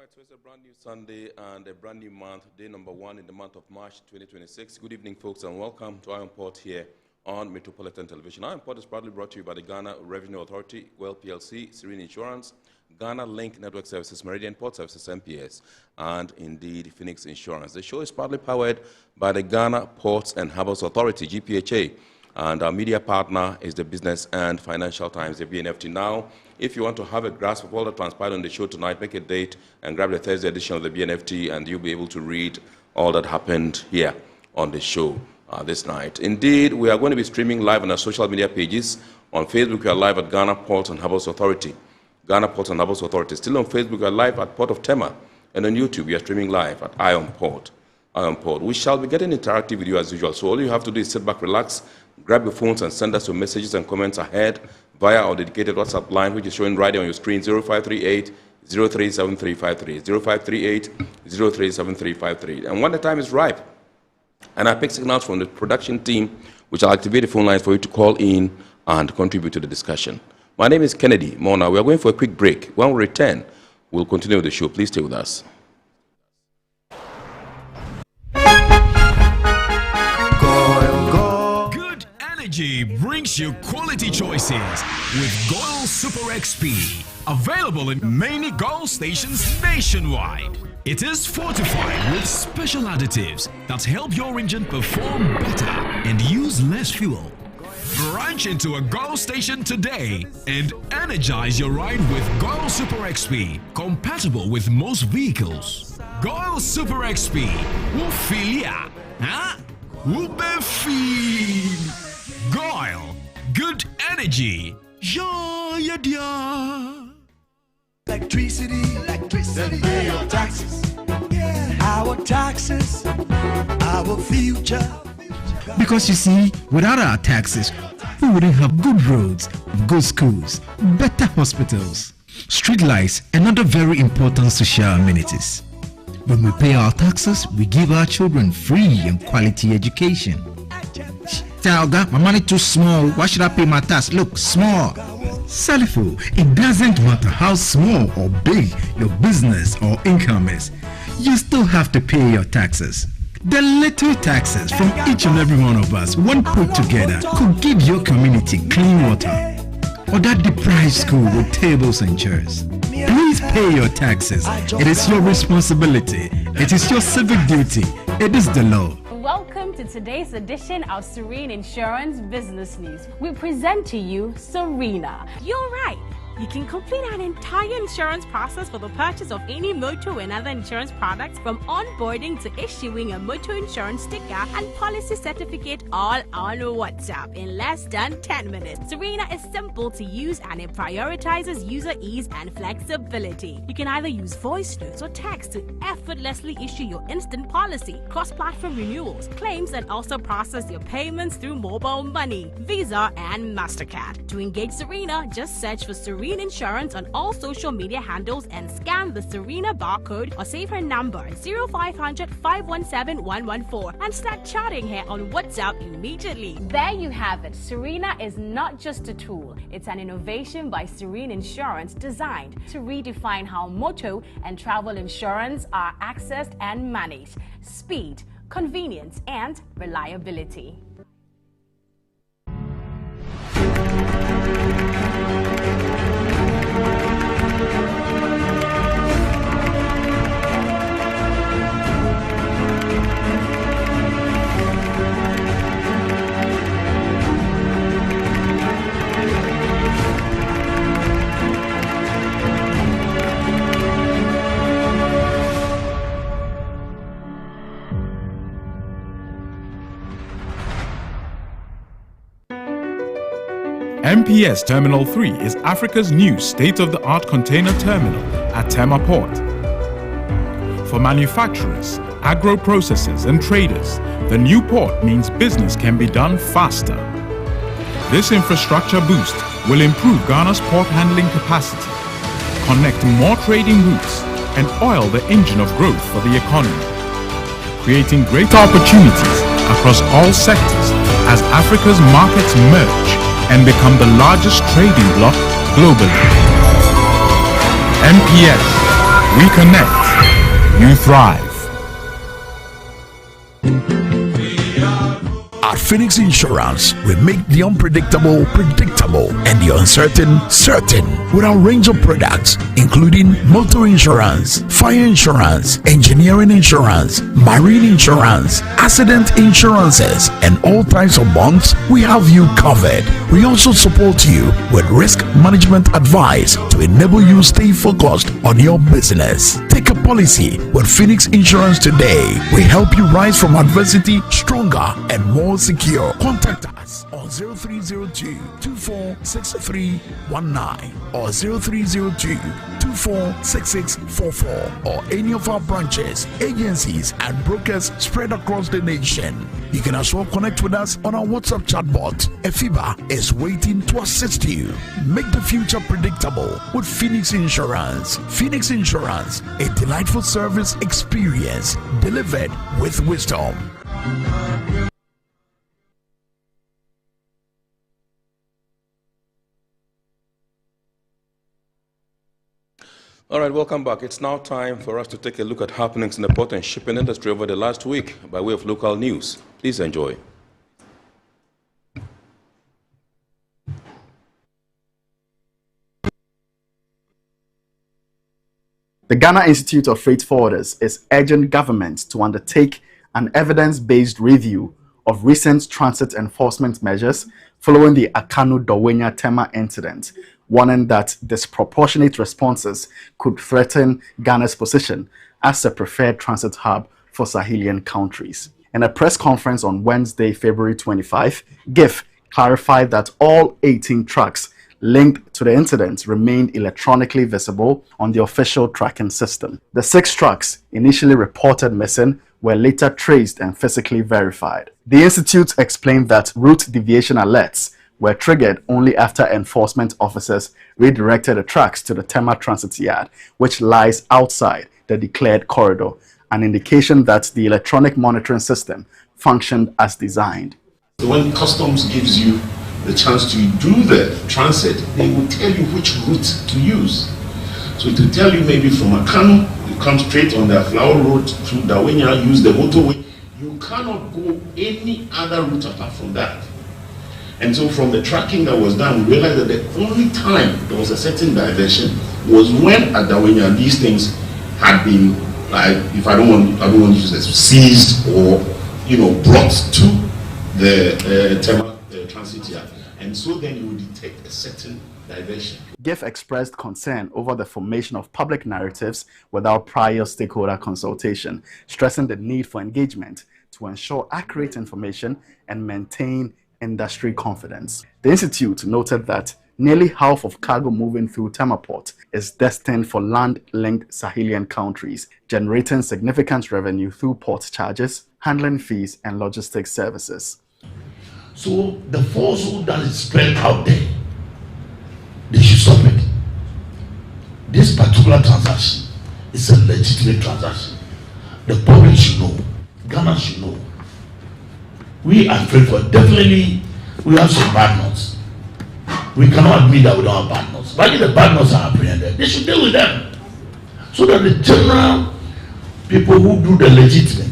right, so it's a brand new Sunday and a brand new month, day number 1 in the month of March 2026. Good evening, folks, and welcome to Iron Port here on Metropolitan Television. Iron Port is proudly brought to you by the Ghana Revenue Authority, Well PLC, Serene Insurance, Ghana Link Network Services, Meridian Port Services, MPS, and indeed Phoenix Insurance. The show is proudly powered by the Ghana Ports and Harbours Authority-GPHA, and our media partner is the Business and Financial Times, the BNFT. Now, if you want to have a grasp of all that transpired on the show tonight, make a date and grab the Thursday edition of the BNFT, and you'll be able to read all that happened here on the show this night. Indeed, we are going to be streaming live on our social media pages. On Facebook, we are live at Ghana Ports and Harbours Authority. Ghana Ports and Harbours Authority. Still on Facebook, we are live at Port of Tema. And on YouTube, we are streaming live at Iron Port. We shall be getting interactive with you as usual. So all you have to do is sit back, relax, grab your phones and send us your messages and comments ahead via our dedicated WhatsApp line, which is showing right on your screen, 0538 037353, 0538 037353. And when the time is ripe, and I pick signals from the production team, which will activate the phone lines for you to call in and contribute to the discussion. My name is Kennedy Mona. We are going for a quick break. When we return, we'll continue with the show. Please stay with us. Brings you quality choices with Goil Super XP, available in many Goil stations nationwide. It is fortified with special additives that help your engine perform better and use less fuel. Branch into a Goil station today and energize your ride with Goil Super XP, compatible with most vehicles. Goil Super XP, Wufilia, huh? Wufeel. Goil, good energy. Yeah. Electricity, then pay your taxes. Yeah. Our taxes, our future. Because you see, without our taxes, we wouldn't have good roads, good schools, better hospitals, street lights, and other very important social amenities. When we pay our taxes, we give our children free and quality education. Talga, my money too small. Why should I pay my tax? Look, small. Salifo, it doesn't matter how small or big your business or income is. You still have to pay your taxes. The little taxes from each and every one of us, when put together, could give your community clean water or that deprived school with tables and chairs. Please pay your taxes. It is your responsibility. It is your civic duty. It is the law. Welcome to today's edition of Serene Insurance Business News. We present to you Serena. You're right. You can complete an entire insurance process for the purchase of any motor and other insurance products, from onboarding to issuing a motor insurance sticker and policy certificate, all on WhatsApp in less than 10 minutes. Serena is simple to use and it prioritizes user ease and flexibility. You can either use voice notes or text to effortlessly issue your instant policy, cross-platform renewals, claims, and also process your payments through mobile money, Visa, and MasterCard. To engage Serena, just search for Serena Insurance on all social media handles and scan the Serena barcode or save her number 0500 517 114 and start chatting her on WhatsApp immediately. There you have it. Serena is not just a tool, it's an innovation by Serene Insurance designed to redefine how motor and travel insurance are accessed and managed. Speed, convenience, and reliability. MPS Terminal 3 is Africa's new state-of-the-art container terminal at Tema Port. For manufacturers, agro-processors and traders, the new port means business can be done faster. This infrastructure boost will improve Ghana's port handling capacity, connect more trading routes, and oil the engine of growth for the economy, creating greater opportunities across all sectors as Africa's markets merge and become the largest trading bloc globally. MPS, we connect. you thrive. At Phoenix Insurance, we make the unpredictable predictable and the uncertain certain with our range of products, including motor insurance, fire insurance, engineering insurance, marine insurance, accident insurances, and all types of bonds. We have you covered. We also support you with risk management advice to enable you stay focused on your business. Take a policy with Phoenix Insurance today. We help you rise from adversity stronger and more secure. Contact us on 0302-246319 or 0302-246644 or any of our branches, agencies, and brokers spread across the nation. You can as well connect with us on our WhatsApp chatbot. Efiba is waiting to assist you. Make the future predictable with Phoenix Insurance. Phoenix Insurance, a delightful service experience delivered with wisdom. All right, welcome back. It's now time for us to take a look at happenings in the port and shipping industry over the last week by way of local news. Please enjoy. The Ghana Institute of Freight Forwarders is urging government to undertake an evidence-based review of recent transit enforcement measures following the Akanu-Dawenya Tema incident, warning that disproportionate responses could threaten Ghana's position as a preferred transit hub for Sahelian countries. In a press conference on Wednesday, February 25, GIF clarified that all 18 trucks linked to the incident remained electronically visible on the official tracking system. The 6 trucks initially reported missing were later traced and physically verified. The Institute explained that route deviation alerts were triggered only after enforcement officers redirected the trucks to the Tema Transit Yard, which lies outside the declared corridor, an indication that the electronic monitoring system functioned as designed. When customs gives you the chance to do the transit, they will tell you which route to use. So to tell you maybe from Akanu, you come straight on the Flower Road through Dawenya, use the motorway. You cannot go any other route apart from that. And so from the tracking that was done, we realized that the only time there was a certain diversion was when at Dawenya these things had been, like, if I don't want to use this, seized or brought to the Tema transit yard. And so then you would detect a certain diversion. GIF expressed concern over the formation of public narratives without prior stakeholder consultation, stressing the need for engagement to ensure accurate information and maintain industry confidence. The Institute noted that nearly half of cargo moving through Tema Port is destined for land-linked Sahelian countries, generating significant revenue through port charges, handling fees, and logistics services. So the falsehood that is spread out there, they should stop it. This particular transaction is a legitimate transaction. The public should know. Ghana should know. We are faithful. Definitely, we have some bad notes. We cannot admit that we don't have bad notes. But if the bad notes are apprehended, they should deal with them. So that the general people who do the legitimate,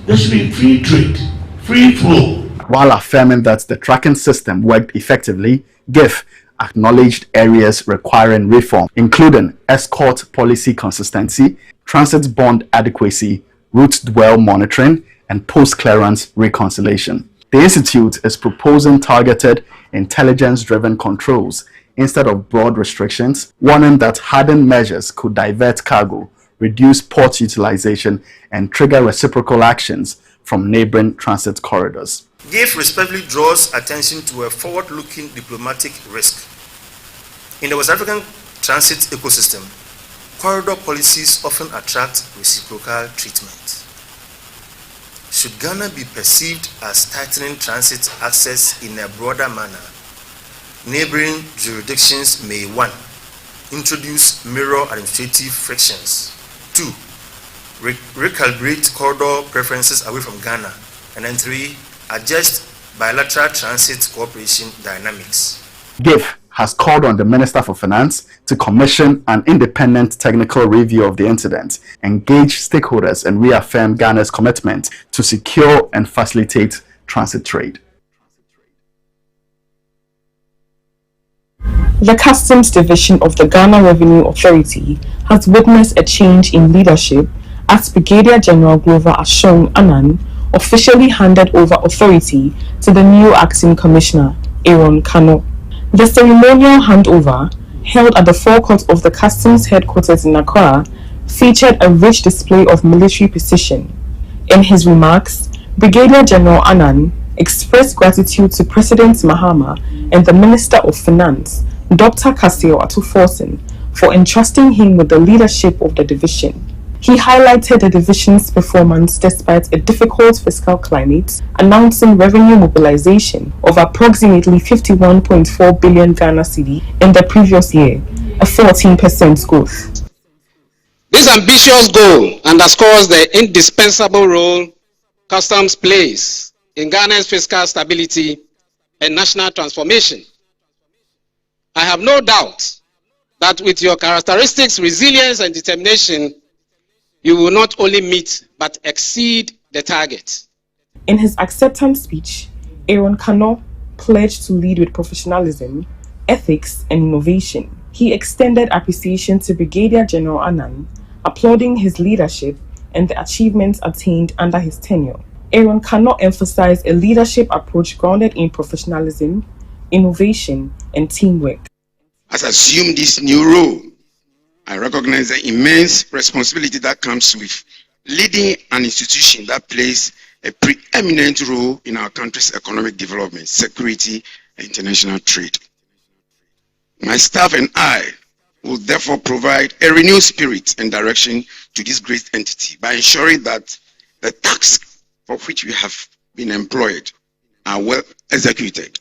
there should be free trade, free flow. While affirming that the tracking system worked effectively, GIF acknowledged areas requiring reform, including escort policy consistency, transit bond adequacy, route dwell monitoring, and post-clearance reconciliation. The Institute is proposing targeted, intelligence-driven controls instead of broad restrictions, warning that hardened measures could divert cargo, reduce port utilization, and trigger reciprocal actions from neighboring transit corridors. GIF respectfully draws attention to a forward-looking diplomatic risk. In the West African transit ecosystem, corridor policies often attract reciprocal treatment. Should Ghana be perceived as tightening transit access in a broader manner, neighboring jurisdictions may 1. Introduce mirror administrative frictions, 2. Recalibrate corridor preferences away from Ghana, and then 3. Adjust bilateral transit cooperation dynamics. GIF has called on the Minister for Finance to commission an independent technical review of the incident, engage stakeholders, and reaffirm Ghana's commitment to secure and facilitate transit trade. The Customs Division of the Ghana Revenue Authority has witnessed a change in leadership as Brigadier General Glover Ashong Anan officially handed over authority to the new acting commissioner, Aaron Kano. The ceremonial handover, held at the forecourt of the Customs headquarters in Accra, featured a rich display of military precision. In his remarks, Brigadier General Anan expressed gratitude to President Mahama and the Minister of Finance, Dr. Kaseo Atuforsen, for entrusting him with the leadership of the division. He highlighted the division's performance despite a difficult fiscal climate, announcing revenue mobilization of approximately 51.4 billion Ghana cedi in the previous year, a 14% growth. This ambitious goal underscores the indispensable role customs plays in Ghana's fiscal stability and national transformation. I have no doubt that with your characteristics, resilience, and determination, you will not only meet but exceed the target. In his acceptance speech, Aaron Kano pledged to lead with professionalism, ethics, and innovation. He extended appreciation to Brigadier General Anan, applauding his leadership and the achievements attained under his tenure. Aaron Kano emphasized a leadership approach grounded in professionalism, innovation, and teamwork. As I assume this new role, I recognize the immense responsibility that comes with leading an institution that plays a preeminent role in our country's economic development, security, and international trade. My staff and I will therefore provide a renewed spirit and direction to this great entity by ensuring that the tasks for which we have been employed are well executed.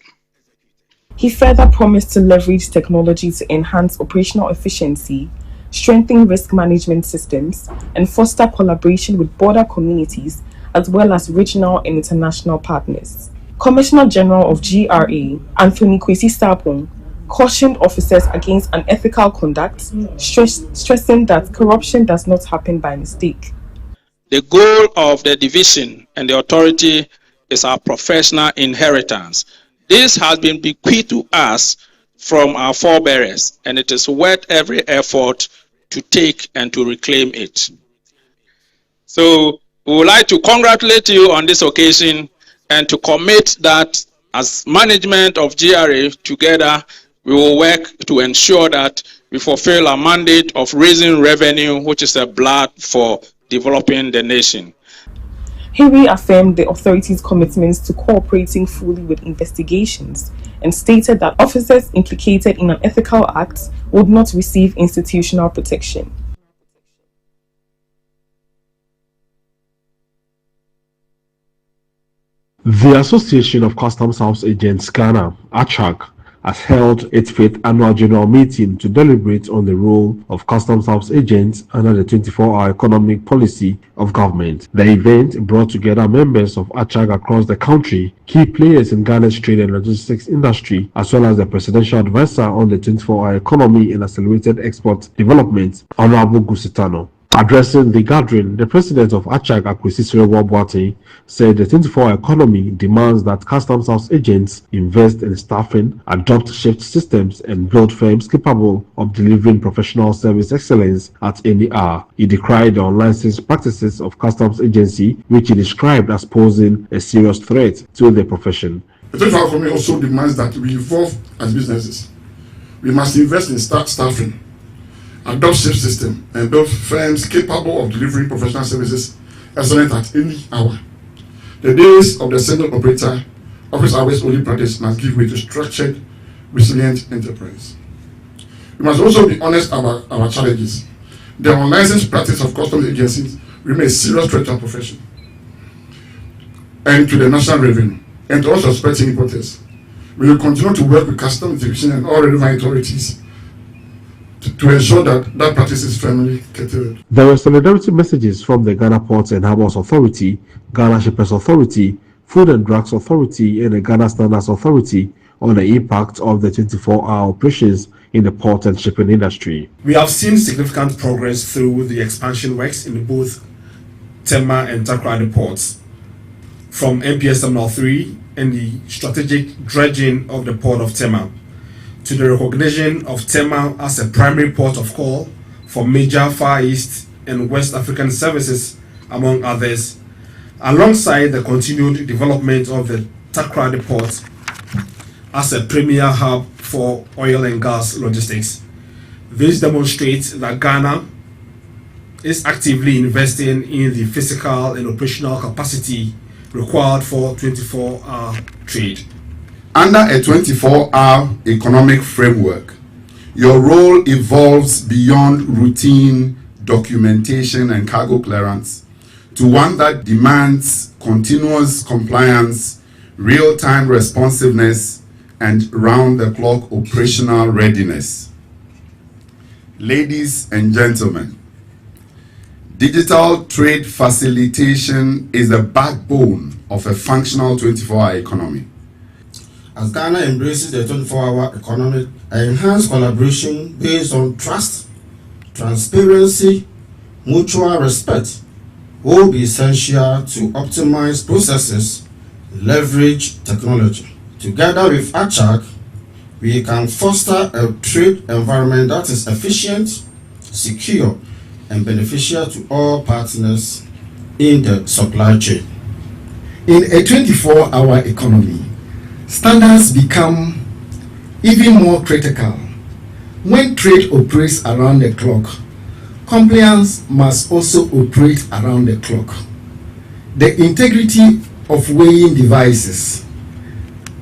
He further promised to leverage technology to enhance operational efficiency, strengthen risk management systems, and foster collaboration with border communities as well as regional and international partners. Commissioner General of GRA, Anthony Kwesi Sarpong, cautioned officers against unethical conduct, stressing that corruption does not happen by mistake. The goal of the division and the authority is our professional inheritance. This has been bequeathed to us from our forebears, and it is worth every effort to take and to reclaim it. So we would like to congratulate you on this occasion and to commit that as management of GRA together, we will work to ensure that we fulfill our mandate of raising revenue, which is the blood for developing the nation. He reaffirmed the authority's commitments to cooperating fully with investigations and stated that officers implicated in unethical acts would not receive institutional protection. The Association of Customs House Agents Ghana, ACHAG, has held its 5th annual general meeting to deliberate on the role of customs house agents under the 24-hour economic policy of government. The event brought together members of ACHAG across the country, key players in Ghana's trade and logistics industry, as well as the presidential advisor on the 24-hour economy and accelerated export development, Honorable Gusitano. Addressing the gathering, the president of ACHAG, Akwesi Boateng, said the 24-hour economy demands that customs house agents invest in staffing, adopt shift systems, and build firms capable of delivering professional service excellence at any hour. He decried the unlicensed practices of customs agency, which he described as posing a serious threat to the profession. The 24-hour economy also demands that we evolve as businesses. We must invest in staffing, adopt shift system, and build firms capable of delivering professional services excellent at any hour. The days of the single operator, office hours only practice must give way to structured, resilient enterprise. We must also be honest about our challenges. The unlicensed practice of customs agencies remains a serious threat to our profession and to the national revenue, and to all suspecting importers. We will continue to work with customs division and all relevant authorities to ensure that practice is firmly curtailed. There were solidarity messages from the Ghana Ports and Harbours Authority, Ghana Shippers Authority, Food and Drugs Authority, and the Ghana Standards Authority on the impact of the 24-hour operations in the port and shipping industry. We have seen significant progress through the expansion works in both Tema and Takoradi ports, from MPS Terminal 3 and the strategic dredging of the port of Tema, to the recognition of Tema as a primary port of call for major Far East and West African services, among others, alongside the continued development of the Takoradi port as a premier hub for oil and gas logistics. This demonstrates that Ghana is actively investing in the physical and operational capacity required for 24-hour trade. Under a 24-hour economic framework, your role evolves beyond routine documentation and cargo clearance to one that demands continuous compliance, real-time responsiveness, and round-the-clock operational readiness. Ladies and gentlemen, digital trade facilitation is the backbone of a functional 24-hour economy. As Ghana embraces the 24-hour economy, enhanced collaboration based on trust, transparency, mutual respect will be essential to optimize processes, leverage technology. Together with ACHAC, we can foster a trade environment that is efficient, secure, and beneficial to all partners in the supply chain. In a 24-hour economy, standards become even more critical. When trade operates around the clock, compliance must also operate around the clock. The integrity of weighing devices,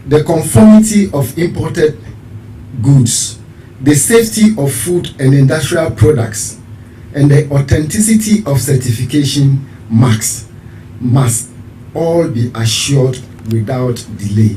the conformity of imported goods, the safety of food and industrial products, and the authenticity of certification marks must all be assured without delay.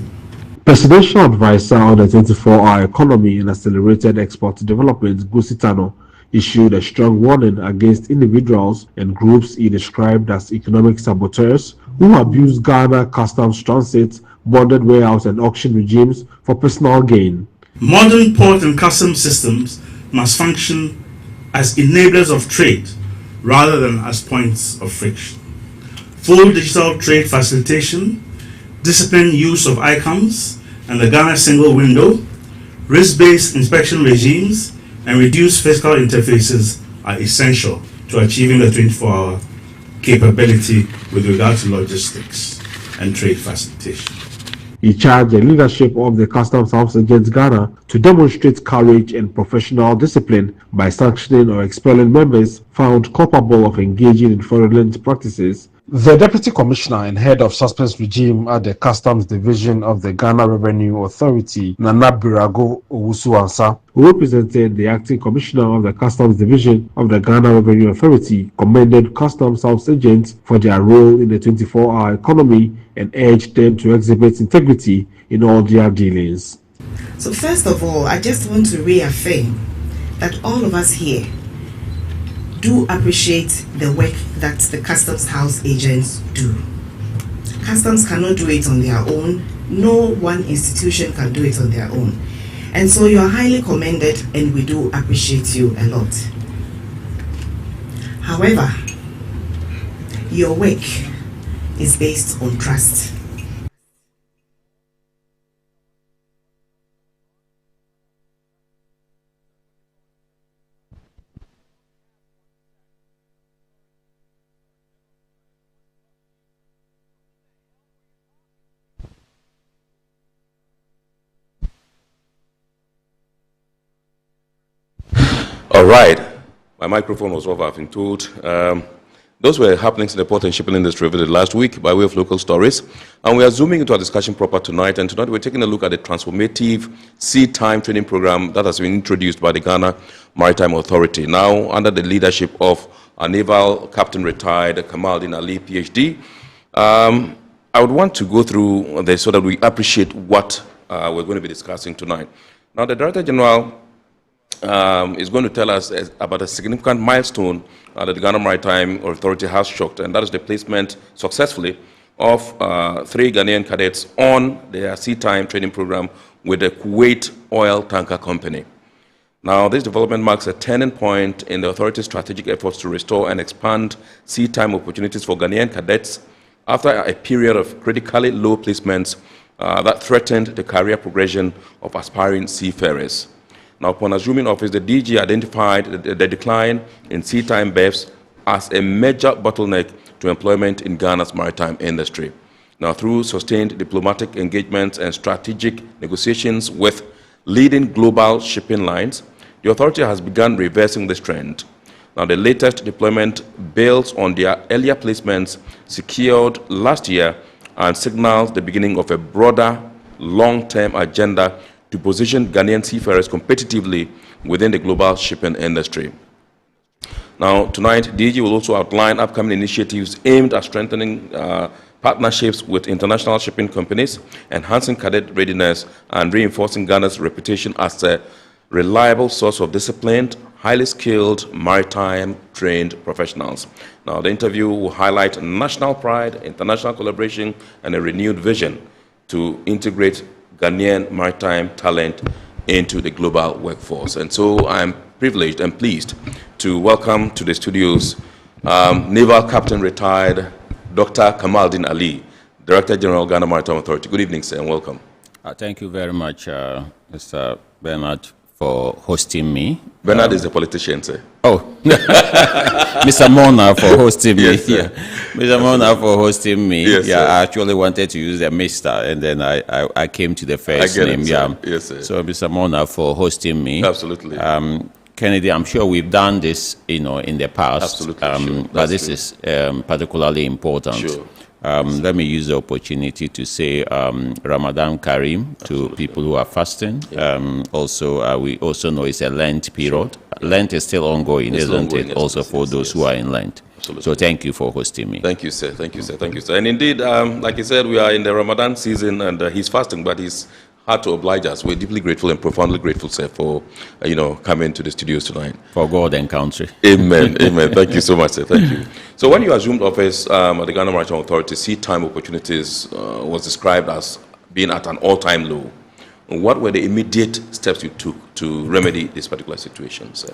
Presidential Advisor on the 24-hour economy and accelerated export development, Gusitano, issued a strong warning against individuals and groups he described as economic saboteurs who abuse Ghana customs transit, bonded warehouse and auction regimes for personal gain. Modern port and customs systems must function as enablers of trade rather than as points of friction. Full digital trade facilitation, disciplined use of ICOMs and the Ghana single window, risk-based inspection regimes, and reduced physical interfaces are essential to achieving the 24-hour capability with regard to logistics and trade facilitation. He charged the leadership of the Customs House against Ghana to demonstrate courage and professional discipline by sanctioning or expelling members found culpable of engaging in fraudulent practices. The Deputy Commissioner and Head of Suspense Regime at the Customs Division of the Ghana Revenue Authority, Nana Birago Owusu-Ansah, who represented the Acting Commissioner of the Customs Division of the Ghana Revenue Authority, commended Customs House agents for their role in the 24-hour economy and urged them to exhibit integrity in all their dealings. So first of all, I just want to reaffirm that all of us here do appreciate the work that the Customs House agents do. Customs cannot do it on their own. No one institution can do it on their own. And so you are highly commended and we do appreciate you a lot. However, your work is based on trust. All right. My microphone was off, I've been told. Those were happenings in the port and shipping industry over the last week by way of local stories. And we are zooming into our discussion proper tonight. And tonight we're taking a look at the Transformative Seatime training program that has been introduced by the Ghana Maritime Authority, now under the leadership of our naval captain retired, Kamaldeen Ali, PhD. I would want to go through this so that we appreciate what we're going to be discussing tonight. Now, the Director General is going to tell us about a significant milestone that the Ghana Maritime Authority has struck, and that is the placement successfully of 3 Ghanaian cadets on their Seatime training program with the Kuwait Oil Tanker Company. Now, this development marks a turning point in the authority's strategic efforts to restore and expand Seatime opportunities for Ghanaian cadets after a period of critically low placements that threatened the career progression of aspiring seafarers. Now, upon assuming office, the DG identified the decline in Seatime berths as a major bottleneck to employment in Ghana's maritime industry. Now, through sustained diplomatic engagements and strategic negotiations with leading global shipping lines, the authority has begun reversing this trend. Now, the latest deployment builds on their earlier placements secured last year and signals the beginning of a broader long-term agenda to position Ghanaian seafarers competitively within the global shipping industry. Now, tonight, DG will also outline upcoming initiatives aimed at strengthening partnerships with international shipping companies, enhancing cadet readiness, and reinforcing Ghana's reputation as a reliable source of disciplined, highly skilled, maritime-trained professionals. Now, the interview will highlight national pride, international collaboration, and a renewed vision to integrate Ghanaian maritime talent into the global workforce. And so I'm privileged and pleased to welcome to the studios Naval Captain Retired Dr. Kamaldeen Ali, Director General, Ghana Maritime Authority. Good evening, sir, and welcome. Thank you very much, Mr. Bernard, for hosting me. Bernard is a politician, sir. Oh, Mr. Mona for hosting me. Yes, sir. Mr. Mona for hosting me. Yes, yeah, sir. I actually wanted to use the Mr. and then I came to the first I get name. it, sir. Yeah. Yes, sir. So, Mr. Mona for hosting me. Absolutely. Kennedy, I'm sure we've done this, in the past. Absolutely, sure. But this is particularly important. Sure. Let me use the opportunity to say Ramadan Kareem to people who are fasting. Also, we also know it's a Lent period. Sure. Lent is still ongoing, isn't it? Also for those who are in Lent. Absolutely. So thank you for hosting me. Thank you, sir. Thank you, sir. Thank you, sir. And indeed, like you said, we are in the Ramadan season, and he's fasting, but he's hard to oblige us. We're deeply grateful and profoundly grateful, sir, for coming to the studios tonight. For God and country. Amen. Amen. Thank you so much, sir. Thank you. So when you assumed office at the Ghana Maritime Authority, Seatime opportunities was described as being at an all-time low. What were the immediate steps you took to remedy this particular situation, sir?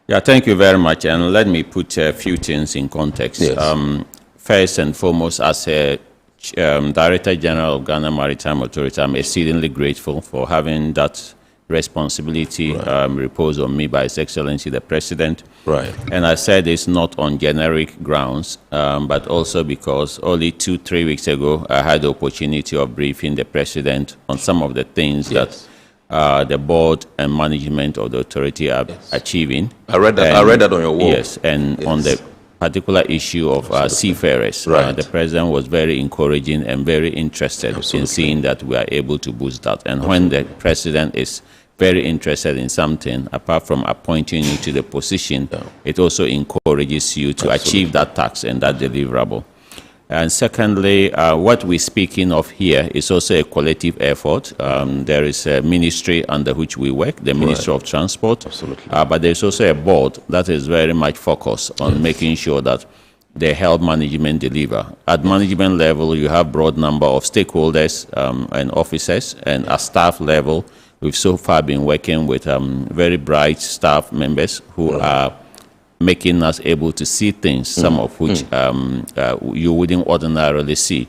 Yeah, thank you very much. And let me put a few things in context. Yes. First and foremost, as a Director General of Ghana Maritime Authority, I'm exceedingly grateful for having that responsibility reposed on me by His Excellency the President. Right. And I said it's not on generic grounds, but also because only 2-3 weeks ago, I had the opportunity of briefing the President on some of the things that the board and management of the authority are achieving. I read that. I read that on your wall. Yes, and on the particular issue of seafarers, the president was very encouraging and very interested in seeing that we are able to boost that. And when the president is very interested in something, apart from appointing you to the position, it also encourages you to achieve that task and that deliverable. And secondly, what we're speaking of here is also a collective effort. There is a ministry under which we work, the Ministry of Transport. Absolutely. But there's also a board that is very much focused on making sure that they help management deliver. At management level, you have broad number of stakeholders and officers, and at staff level, we've so far been working with very bright staff members who are making us able to see things, some of which you wouldn't ordinarily see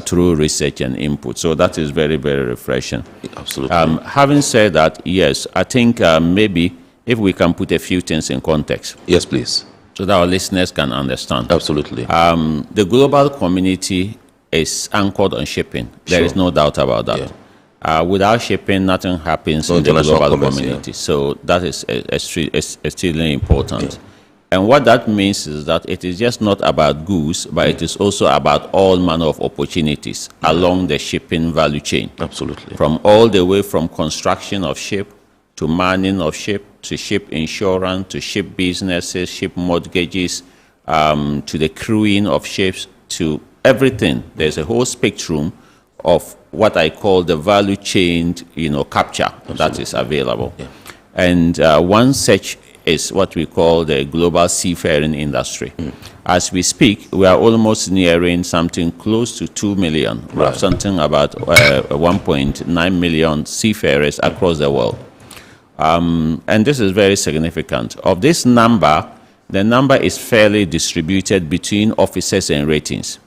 through research and input. So that is very, very refreshing. Absolutely. Having said that, yes, I think maybe if we can put a few things in context. Yes, please. So that our listeners can understand. Absolutely. The global community is anchored on shipping. There is no doubt about that. Without shipping, nothing happens in the global community. So that is extremely important. And what that means is that it is just not about goods, but it is also about all manner of opportunities along the shipping value chain. Absolutely. From all the way from construction of ship, to manning of ship, to ship insurance, to ship businesses, ship mortgages, to the crewing of ships, to everything. There's a whole spectrum of what I call the value chain, capture that is available. And one such is what we call the global seafaring industry. As we speak, we are almost nearing something close to 2 million, Right. something about 1.9 million seafarers across the world. And this is very significant. Of this number, the number is fairly distributed between officers and ratings.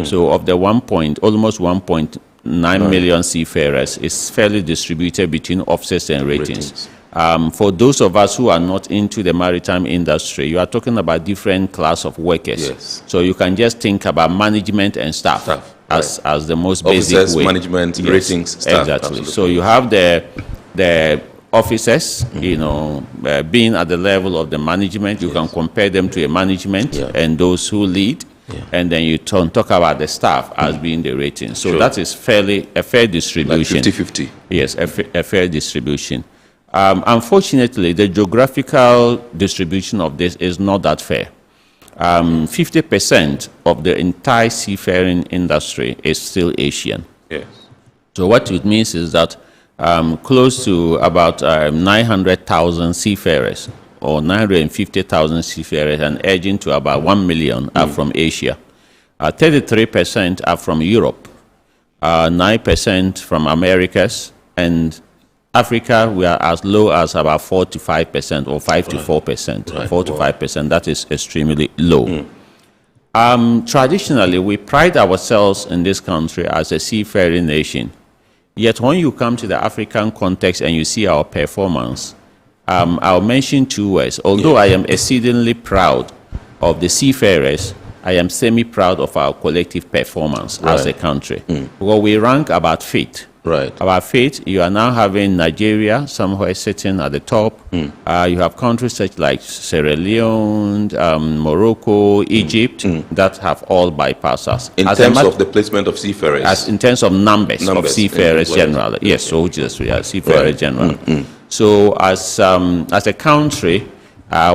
So of the almost 1.9 million seafarers, it's fairly distributed between officers and ratings. For those of us who are not into the maritime industry, you are talking about different class of workers. Yes. So you can just think about management and staff, as the most basic Officers, way. management, ratings, staff. Exactly. Absolutely. So you have the officers, being at the level of the management. You can compare them to a management and those who lead. And then you talk about the staff as being the rating. So that is a fair distribution. Like 50-50. Yes, a fair distribution. Unfortunately, the geographical distribution of this is not that fair. 50% of the entire seafaring industry is still Asian. Yes. So what it means is that close to about 900,000 seafarers or 950,000 seafarers and edging to about 1 million are from Asia. 33% are from Europe, 9% from Americas, and Africa, we are as low as about 4 to 5% or 5 to 4%. 4 to 5%, that is extremely low. Traditionally, we pride ourselves in this country as a seafaring nation. Yet when you come to the African context and you see our performance, I'll mention two words. Although I am exceedingly proud of the seafarers, I am semi-proud of our collective performance as a country. Because we rank about fifth. About fifth, you are now having Nigeria somewhere sitting at the top. You have countries such like Sierra Leone, Morocco, Egypt, that have all bypassed us. In terms of the placement of seafarers? In terms of numbers of seafarers generally. Yes, so just we are seafarers generally. So as a country,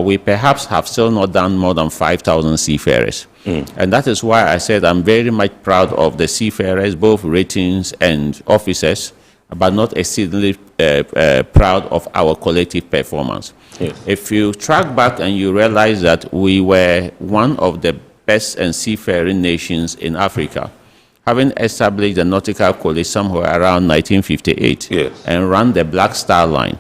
we perhaps have still not done more than 5,000 seafarers. And that is why I said I'm very much proud of the seafarers, both ratings and officers, but not exceedingly proud of our collective performance. Yes. If you track back and you realize that we were one of the best and seafaring nations in Africa, having established the Nautical College somewhere around 1958 and ran the Black Star Line.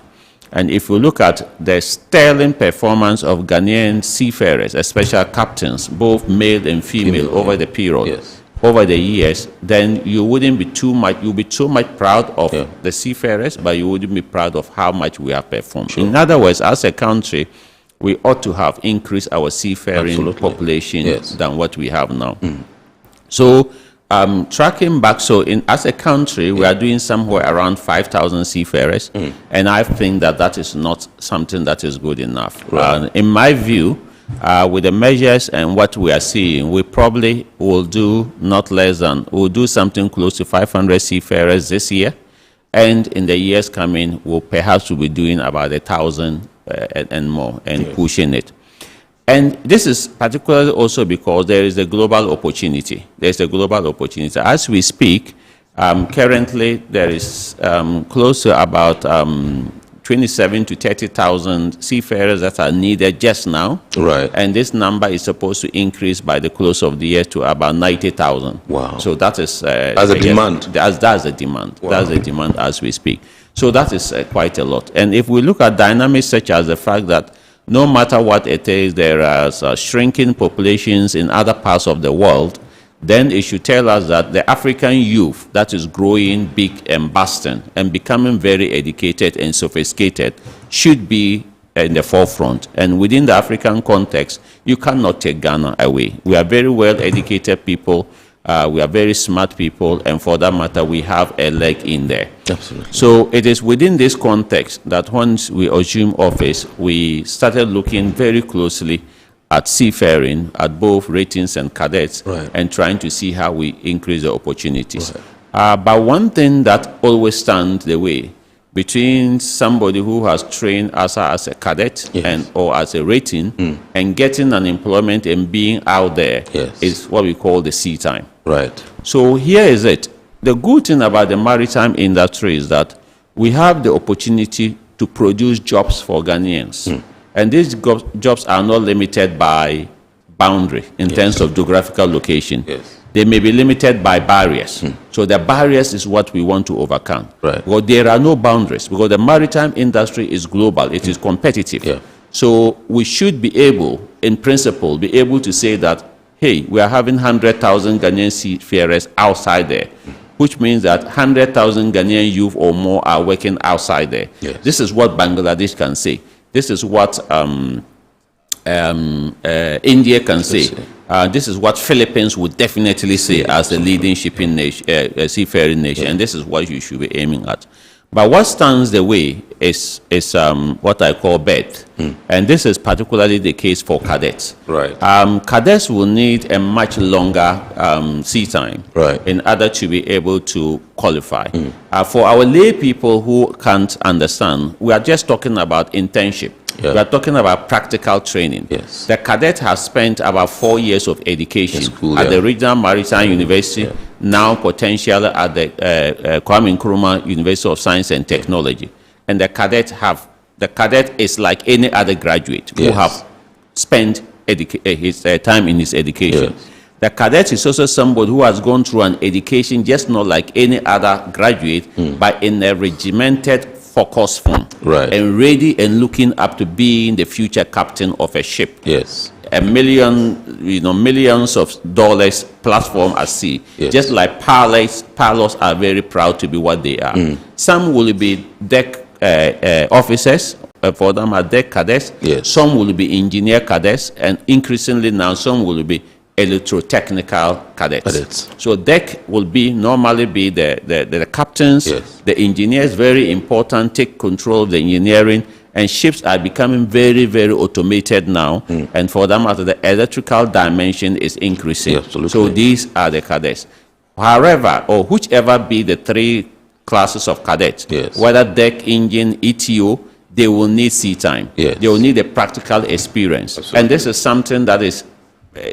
And if you look at the sterling performance of Ghanaian seafarers, especially captains, both male and female, over the period, over the years, then you wouldn't be too much, you'll be too much proud of the seafarers, but you wouldn't be proud of how much we have performed. In other words, as a country, we ought to have increased our seafaring population than what we have now. So, tracking back, as a country, we are doing somewhere around 5,000 seafarers, and I think that is not something that is good enough. In my view, with the measures and what we are seeing, we probably will do we'll do something close to 500 seafarers this year, and in the years coming, we'll perhaps be doing about 1,000 and more, and pushing it. And this is particularly also because there is a global opportunity. There's a global opportunity. As we speak, currently there is close to about 27 to 30,000 seafarers that are needed just now. And this number is supposed to increase by the close of the year to about 90,000. Wow. So that is... as a demand? That's a demand. Wow. That's a demand as we speak. So that is quite a lot. And if we look at dynamics such as the fact that no matter what it is, there are shrinking populations in other parts of the world, then it should tell us that the African youth that is growing big and busting and becoming very educated and sophisticated should be in the forefront. And within the African context, you cannot take Ghana away. We are very well educated people. We are very smart people, and for that matter, we have a leg in there. Absolutely. So it is within this context that once we assumed office, we started looking very closely at seafaring, at both ratings and cadets, and trying to see how we increase the opportunities. But one thing that always stands the way between somebody who has trained as a cadet or as a rating and getting an employment and being out there is what we call the Seatime. So here is it. The good thing about the maritime industry is that we have the opportunity to produce jobs for Ghanaians. And these jobs are not limited by boundary in terms of geographical location. Yes. They may be limited by barriers. So the barriers is what we want to overcome. Right. Because there are no boundaries, because the maritime industry is global, it is competitive. Yeah. So we should be able, in principle, be able to say that, hey, we are having 100,000 Ghanaian seafarers outside there, which means that 100,000 Ghanaian youth or more are working outside there. Yes. This is what Bangladesh can say. This is what India can say. This is what Philippines would definitely say as a leading shipping nation, seafaring nation, and this is what you should be aiming at. But what stands the way is what I call birth, and this is particularly the case for cadets. Right. Cadets will need a much longer sea time in order to be able to qualify. For our lay people who can't understand, we are just talking about internship. We are talking about practical training. Yes. The cadet has spent about 4 years of education at the Regional Maritime University, now potentially at the Kwame Nkrumah University of Science and Technology. And the cadet is like any other graduate who have spent his time in his education. Yes. The cadet is also somebody who has gone through an education just not like any other graduate, but in a regimented focus form, and ready and looking up to being the future captain of a ship. Yes. Millions of dollars platform at sea. Yes. Just like pilots are very proud to be what they are. Some will be deck officers, for them are deck cadets. Yes. Some will be engineer cadets, and increasingly now some will be electrotechnical cadets. So deck will normally be the captains, the engineers, very important, take control of the engineering, and ships are becoming very, very automated now, and for that matter, the electrical dimension is increasing. So these are the cadets. However, or whichever be the three classes of cadets, whether deck, engine, ETO, they will need sea time. They will need a practical experience. And this is something that is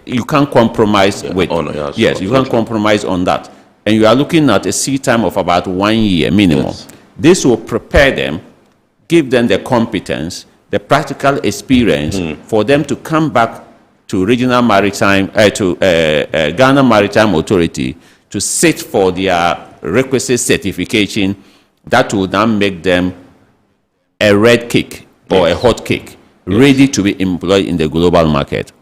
you can't compromise with. You can't compromise on that. And you are looking at a sea time of about 1 year minimum. This will prepare them, give them the competence, the practical experience for them to come back to Regional Maritime, Ghana Maritime Authority to sit for their requisite certification that will then make them a red cake or a hot cake, ready to be employed in the global market.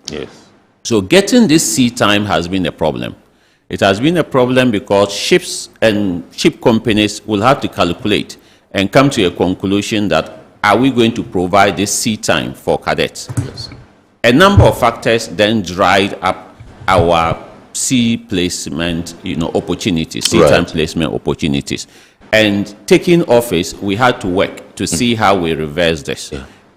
So getting this sea time has been a problem. It has been a problem because ships and ship companies will have to calculate and come to a conclusion that are we going to provide this sea time for cadets? A number of factors then dried up our sea placement, opportunities, sea time placement opportunities. And taking office, we had to work to see how we reverse this.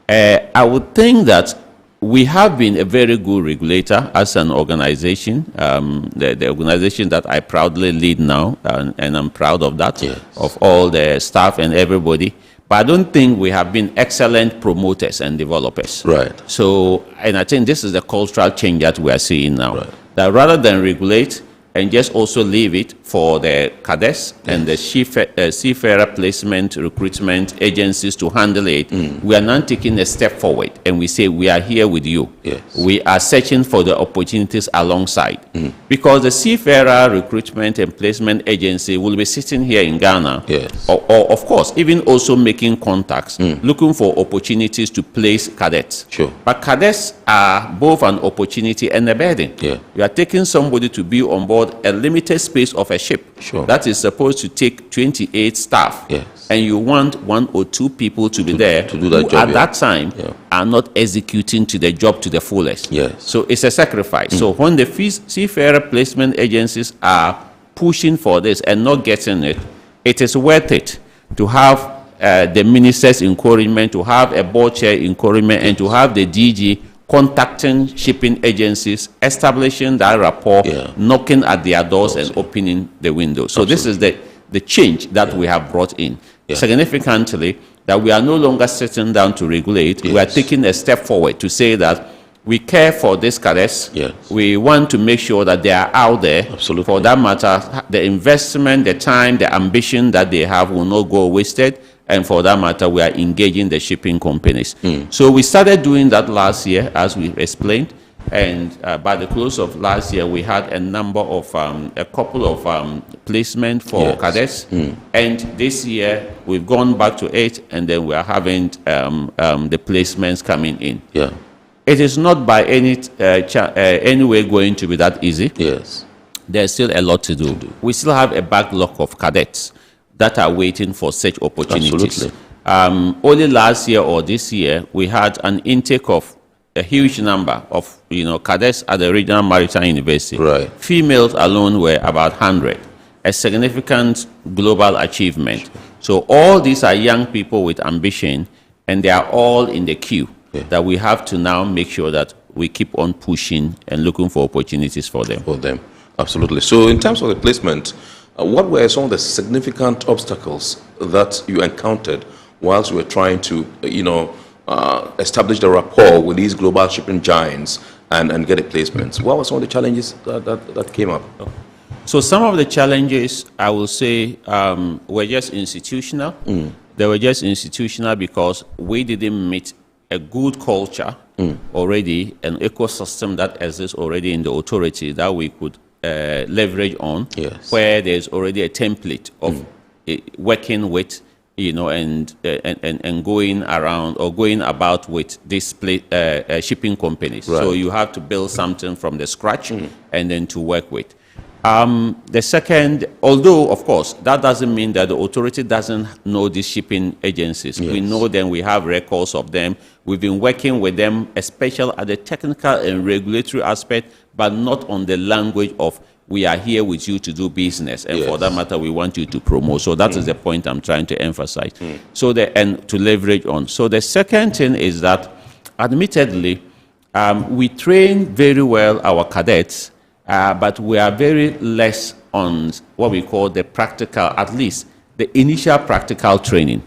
I would think that we have been a very good regulator as an organization, the organization that I proudly lead now, and I'm proud of that, of all the staff and everybody. But I don't think we have been excellent promoters and developers. So, and I think this is the cultural change that we are seeing now. That rather than regulate and just also leave it for the cadets and the seafarer placement recruitment agencies to handle it, we are now taking a step forward and we say we are here with you. We are searching for the opportunities alongside. Because the seafarer recruitment and placement agency will be sitting here in Ghana, or of course, even also making contacts, looking for opportunities to place cadets. But cadets are both an opportunity and a burden. You are taking somebody to be on board a limited space of a ship that is supposed to take 28 staff, and you want 1 or 2 people to be there to do that job, at that time are not executing to the job to the fullest. So it's a sacrifice. So when the seafarer placement agencies are pushing for this and not getting it, it is worth it to have the minister's encouragement, to have a board chair encouragement, and to have the DG contacting shipping agencies, establishing that rapport, knocking at their doors and opening the windows. So this is the change that we have brought in. Significantly, that we are no longer sitting down to regulate, we are taking a step forward to say that we care for these cadets. We want to make sure that they are out there. For that matter, the investment, the time, the ambition that they have will not go wasted. and for that matter, we are engaging the shipping companies. So we started doing that last year, as we explained, and by the close of last year, we had a couple of placements for cadets, and this year we've gone back to 8, and then we are having the placements coming in. Yeah. It is not by any way going to be that easy. Yes. There's still a lot to do. We still have a backlog of cadets that are waiting for such opportunities. Absolutely. Only last year or this year, we had an intake of a huge number of cadets at the Regional Maritime University. Right. Females alone were about 100, a significant global achievement. So all these are young people with ambition, and they are all in the queue that we have to now make sure that we keep on pushing and looking for opportunities for them. Absolutely. So in terms of the placement, what were some of the significant obstacles that you encountered whilst you were trying to, establish the rapport with these global shipping giants and get a placement? What were some of the challenges that came up? So some of the challenges, I will say, were just institutional. They were just institutional because we didn't meet a good culture already, an ecosystem that exists already in the authority that we could leverage on, where there's already a template of working with, and going around or going about with these shipping companies. Right. So you have to build something from the scratch and then to work with. The second, although of course that doesn't mean that the authority doesn't know these shipping agencies. Yes. We know them, we have records of them. We've been working with them, especially at the technical and regulatory aspect, but not on the language of we are here with you to do business, and for that matter, we want you to promote. So that is the point I'm trying to emphasize. So and to leverage on. So the second thing is that, admittedly, we train very well our cadets, but we are very less on what we call the practical, at least the initial practical training.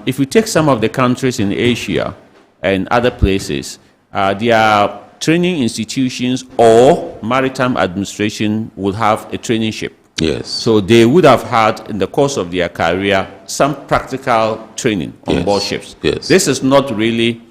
If you take some of the countries in Asia and other places, their training institutions or maritime administration will have a traineeship. Yes. So they would have had, in the course of their career, some practical training on board ships. Yes. This is not really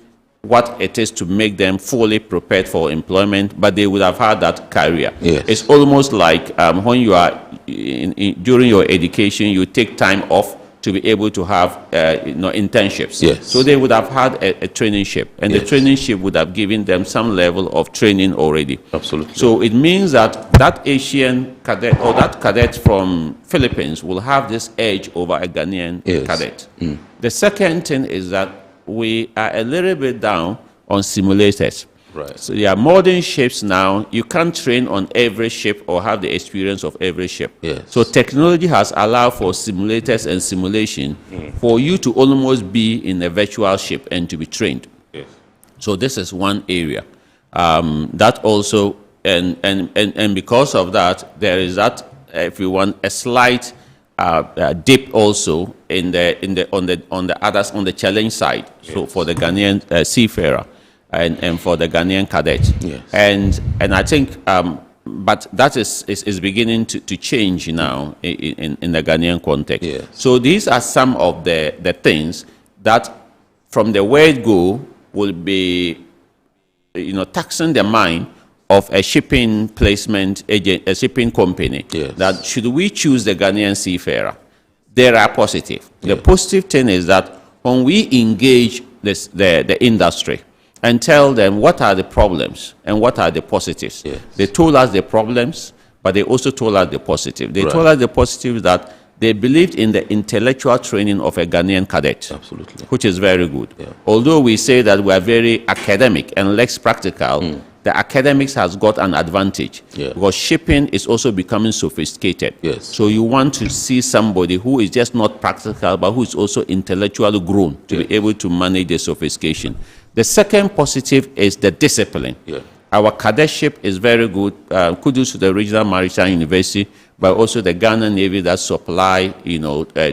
what it is to make them fully prepared for employment, but they would have had that career. Yes. It's almost like when you are during your education, you take time off to be able to have internships. Yes. So they would have had a traineeship, and the traineeship would have given them some level of training already. Absolutely. So it means that Asian cadet or that cadet from Philippines will have this edge over a Ghanaian cadet. The second thing is that we are a little bit down on simulators. Right. So there are modern ships now. You can't train on every ship or have the experience of every ship. Yes. So technology has allowed for simulators and simulation for you to almost be in a virtual ship and to be trained. Yes. So this is one area. That also, and because of that, there is that, if you want, a slight dip also on the challenge side. Yes. So for the Ghanaian seafarer. And for the Ghanaian cadet. Yes. And I think, but that is beginning to change now in the Ghanaian context. Yes. So these are some of the things that from the word go will be, taxing the mind of a shipping placement agent, a shipping company. Yes. That should we choose the Ghanaian seafarer, there are positive. The positive thing is that when we engage the industry, and tell them what are the problems and what are the positives. Yes. They told us the problems, but they also told us the positive. They told us the positives that they believed in the intellectual training of a Ghanaian cadet. Absolutely. Which is very good. Yeah. Although we say that we are very academic and less practical, the academics has got an advantage because shipping is also becoming sophisticated. Yes. So you want to see somebody who is just not practical, but who is also intellectually grown to be able to manage the sophistication. The second positive is the discipline. Yeah. Our cadetship is very good. Kudos to the Regional Maritime University, but also the Ghana Navy that supply,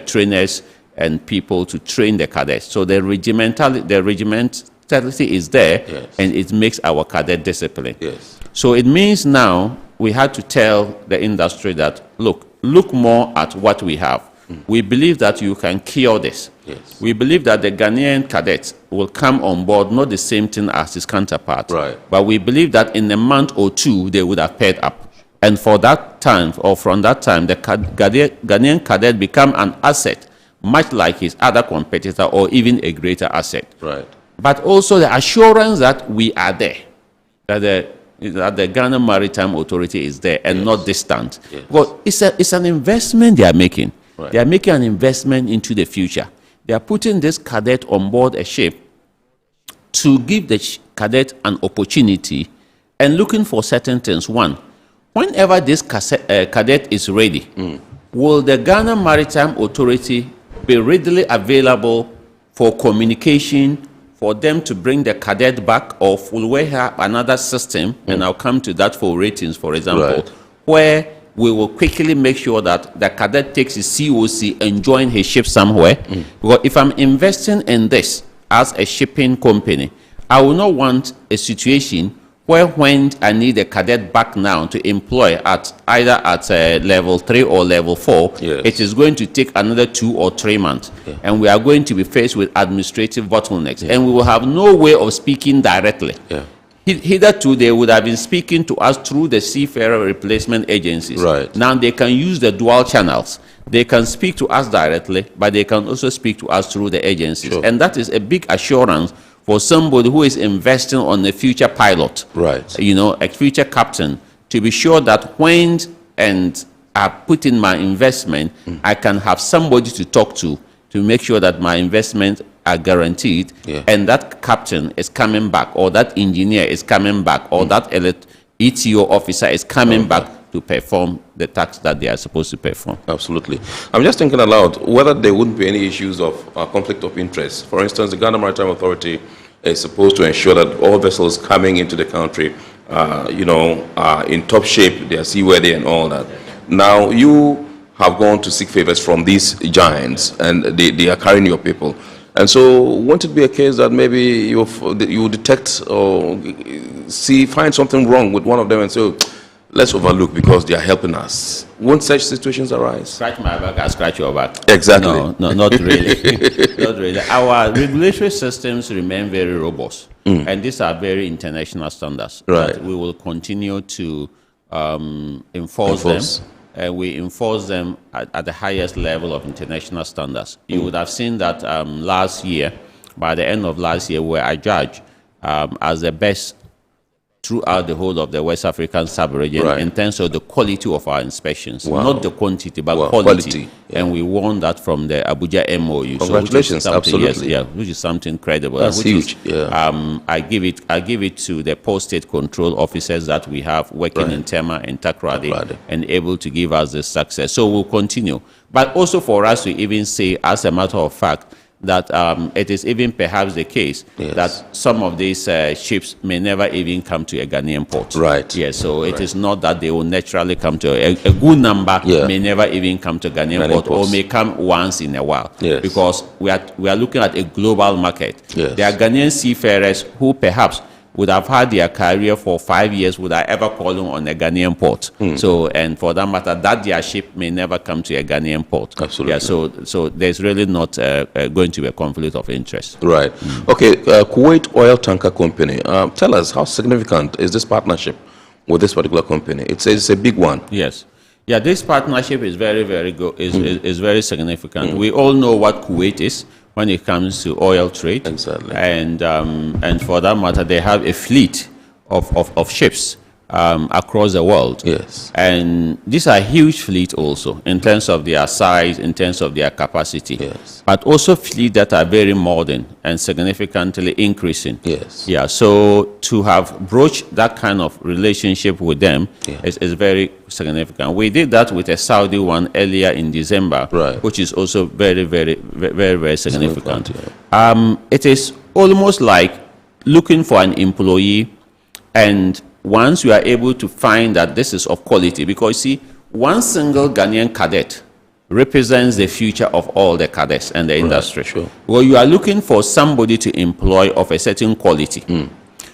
trainers and people to train the cadets. So the regimentality is there, and it makes our cadet discipline. Yes. So it means now we had to tell the industry that, look more at what we have. We believe that you can cure this. Yes. We believe that the Ghanaian cadets will come on board, not the same thing as his counterpart. Right. But we believe that in a month or two, they would have paired up. And for that time, or from that time, the Ghanaian cadet become an asset, much like his other competitor, or even a greater asset. Right. But also the assurance that we are there, that the Ghana Maritime Authority is there and not distant. Yes. Because it's an investment they are making. Right. They are making an investment into the future. They are putting this cadet on board a ship to give the cadet an opportunity and looking for certain things. One, whenever this cadet is ready, will the Ghana Maritime Authority be readily available for communication, for them to bring the cadet back, or will we have another system, and I'll come to that for ratings, for example, Right. where we will quickly make sure that the cadet takes his COC and join his ship somewhere? Because if I'm investing in this as a shipping company, I will not want a situation where when I need a cadet back now to employ at either at level 3 or level 4, Yes. it is going to take another 2 or 3 months. And we are going to be faced with administrative bottlenecks. And we will have no way of speaking directly. Hitherto, they would have been speaking to us through the Seafarer replacement agencies. Right. Now they can use the dual channels. They can speak to us directly, but they can also speak to us through the agencies. Sure. And that is a big assurance for somebody who is investing on a future pilot, Right. you know, a future captain, to be sure that when and I put in my investment, I can have somebody to talk to make sure that my investments are guaranteed, and that captain is coming back, or that engineer is coming back, or that ETO officer is coming back to perform the task that they are supposed to perform. Absolutely. I'm just thinking aloud whether there wouldn't be any issues of conflict of interest. For instance, the Ghana Maritime Authority is supposed to ensure that all vessels coming into the country, are in top shape, they are seaworthy and all that. Now, you have gone to seek favors from these giants, and they are carrying your people. And so, won't it be a case that maybe you detect or find something wrong with one of them and say, let's overlook because they are helping us? Won't such situations arise? Scratch my back, I scratch your back. Exactly. No, not really. Not really. Our regulatory systems remain very robust, and these are very international standards. Right. That we will continue to enforce them. We enforce them at the highest level of international standards. You would have seen that last year, by the end of last year, we were adjudged as the best throughout the whole of the West African sub-region in terms of the quality of our inspections. Not the quantity, but quality. And we won that from the Abuja MOU. Congratulations, absolutely. Yes, which is something credible. That's huge. I give it to the post-state control officers that we have working in Tema and Takoradi and able to give us this success. So we'll continue. But also for us to even say, as a matter of fact, that it is even perhaps the case that some of these ships may never even come to a Ghanaian port. Right. Yes, so it is not that they will naturally come to a good number may never even come to Ghanaian port or may come once in a while. Yes. Because we are looking at a global market. Yes. There are Ghanaian seafarers who perhaps would have had their career for 5 years without ever calling on a Ghanaian port. So, and for that matter, that their ship may never come to a Ghanaian port. Absolutely. Yeah, so there's really not going to be a conflict of interest. Right. Okay, Kuwait Oil Tanker Company. Tell us, how significant is this partnership with this particular company? It's a big one. Yes. Yeah, this partnership is very, very good. Is very significant. We all know what Kuwait is when it comes to oil trade. Exactly. And for that matter, they have a fleet of ships across the world. Yes. And these are huge fleet also in terms of their size, in terms of their capacity. Yes. But also fleet that are very modern and significantly increasing. Yes. Yeah, so to have broached that kind of relationship with them is very significant. We did that with a Saudi one earlier in December, which is also very, very, very, very significant. It is almost like looking for an employee, and once you are able to find that this is of quality, because see, one single Ghanaian cadet represents the future of all the cadets and the industry. Sure. Well, you are looking for somebody to employ of a certain quality.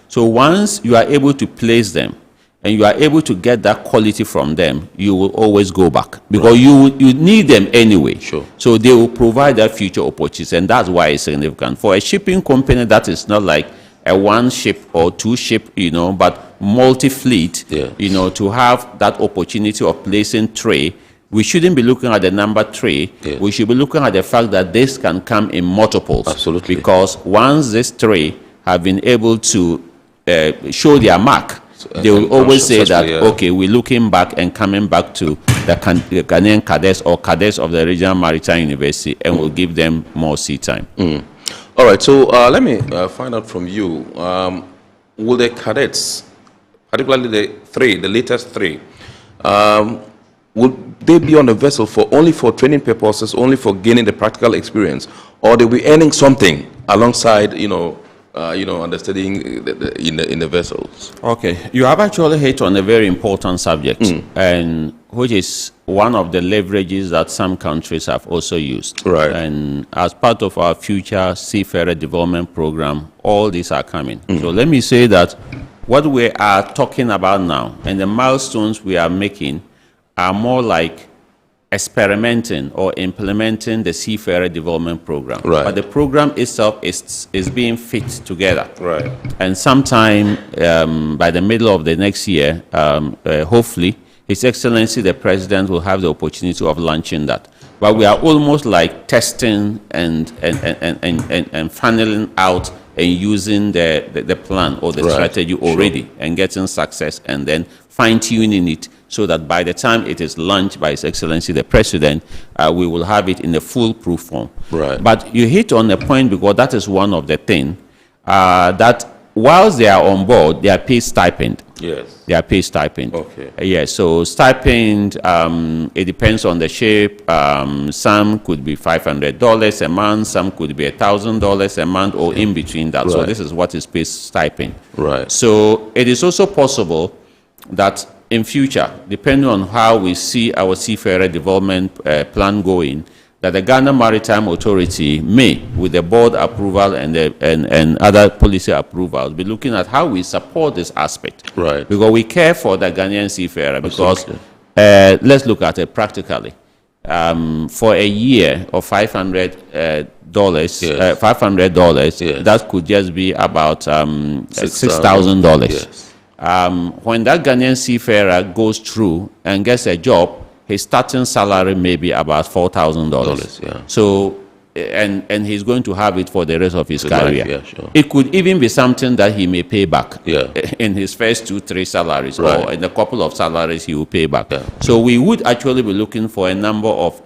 So once you are able to place them, you are able to ensure that they are able to perform the task that they are supposed to perform. And that is the and you are able to get that quality from them, you will always go back because you need them anyway. Sure. So they will provide that future opportunities, and that's why it's significant. For a shipping company, that is not like a one ship or two ship, but multi-fleet, to have that opportunity of placing trade. We shouldn't be looking at the number 3. Yeah. We should be looking at the fact that this can come in multiples. Absolutely. Because once this 3 have been able to show their mark, they will always say that, okay, we're looking back and coming back to the Ghanaian cadets or cadets of the Regional Maritime University, and we'll give them more sea time. All right, so let me find out from you, will the cadets, particularly the latest 3, would they be on the vessel only for training purposes, only for gaining the practical experience, or they'll be earning something alongside, understudying in the vessels? Okay, you have actually hit on a very important subject, and which is one of the leverages that some countries have also used. Right. And as part of our future Seafarer development program, all these are coming. So let me say that what we are talking about now and the milestones we are making are more like experimenting or implementing the Seafarer development program. Right. But the program itself is being fit together. Right. And sometime by the middle of the next year, hopefully, His Excellency the President will have the opportunity of launching that. But we are almost like testing and funneling out and using the plan or the strategy already and getting success and then fine-tuning it so that by the time it is launched by His Excellency the President, we will have it in a full proof form. Right. But you hit on a point because that is one of the things that whilst they are on board, they are paid stipend. Yes. They are paid stipend. Okay. Yes, so stipend, it depends on the ship. Some could be $500 a month, some could be $1,000 a month, or in between that. Right. So this is what is paid stipend. Right. So it is also possible that in future, depending on how we see our Seafarer development plan going, that the Ghana Maritime Authority may, with the board approval and other policy approvals, be looking at how we support this aspect. Right. Because we care for the Ghanaian seafarer. Because let's look at it practically. For a year of $500, that could just be about $6,000. Yes. When that Ghanaian seafarer goes through and gets a job, his starting salary may be about $4,000. Yeah. So, and he's going to have it for the rest of his career. Life, yeah, sure. It could even be something that he may pay back in his first 2-3 salaries, right, or in a couple of salaries he will pay back. Yeah. So we would actually be looking for a number of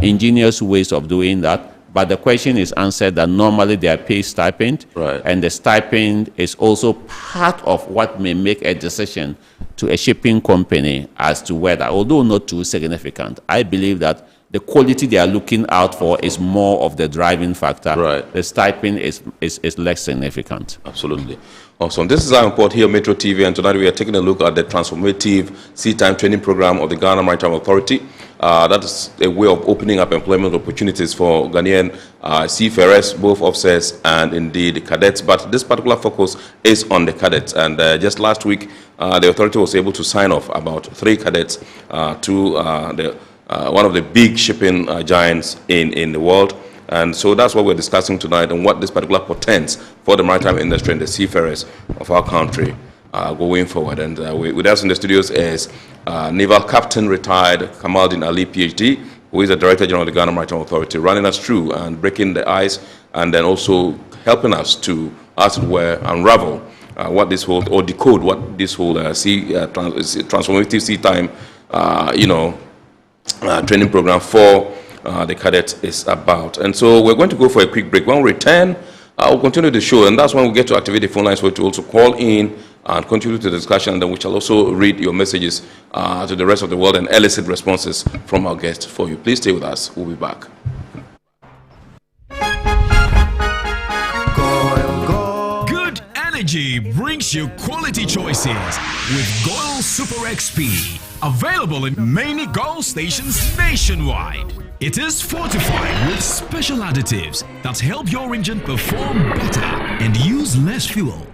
ingenious ways of doing that. But the question is answered that normally they are paid stipend, right, and the stipend is also part of what may make a decision to a shipping company as to whether, although not too significant, I believe that the quality they are looking out for is more of the driving factor. Right. The stipend is less significant. Absolutely. Awesome. This is our report here on Metro TV, and tonight we are taking a look at the Transformative Seatime training program of the Ghana Maritime Authority. That is a way of opening up employment opportunities for Ghanaian seafarers, both officers and indeed cadets. But this particular focus is on the cadets. And just last week, the authority was able to sign off about 3 cadets to one of the big shipping giants in the world. And so that's what we're discussing tonight, and what this particular portends for the maritime industry and the seafarers of our country going forward. And with us in the studios is Naval Captain retired Kamaldeen Ali, PhD, who is the Director General of the Ghana Maritime Authority, running us through and breaking the ice, and then also helping us to, as it were, unravel what this whole, or decode what this whole transformative Seatime, training program for the cadets is about. And so we're going to go for a quick break. When we return, we'll continue the show, and that's when we get to activate the phone lines for you to also call in and contribute to the discussion, and then we shall also read your messages to the rest of the world and elicit responses from our guests for you. Please stay with us. We'll be back. Good energy brings you quality choices with Goil Super XP. Available in many Goil stations nationwide. It is fortified with special additives that help your engine perform better and use less fuel.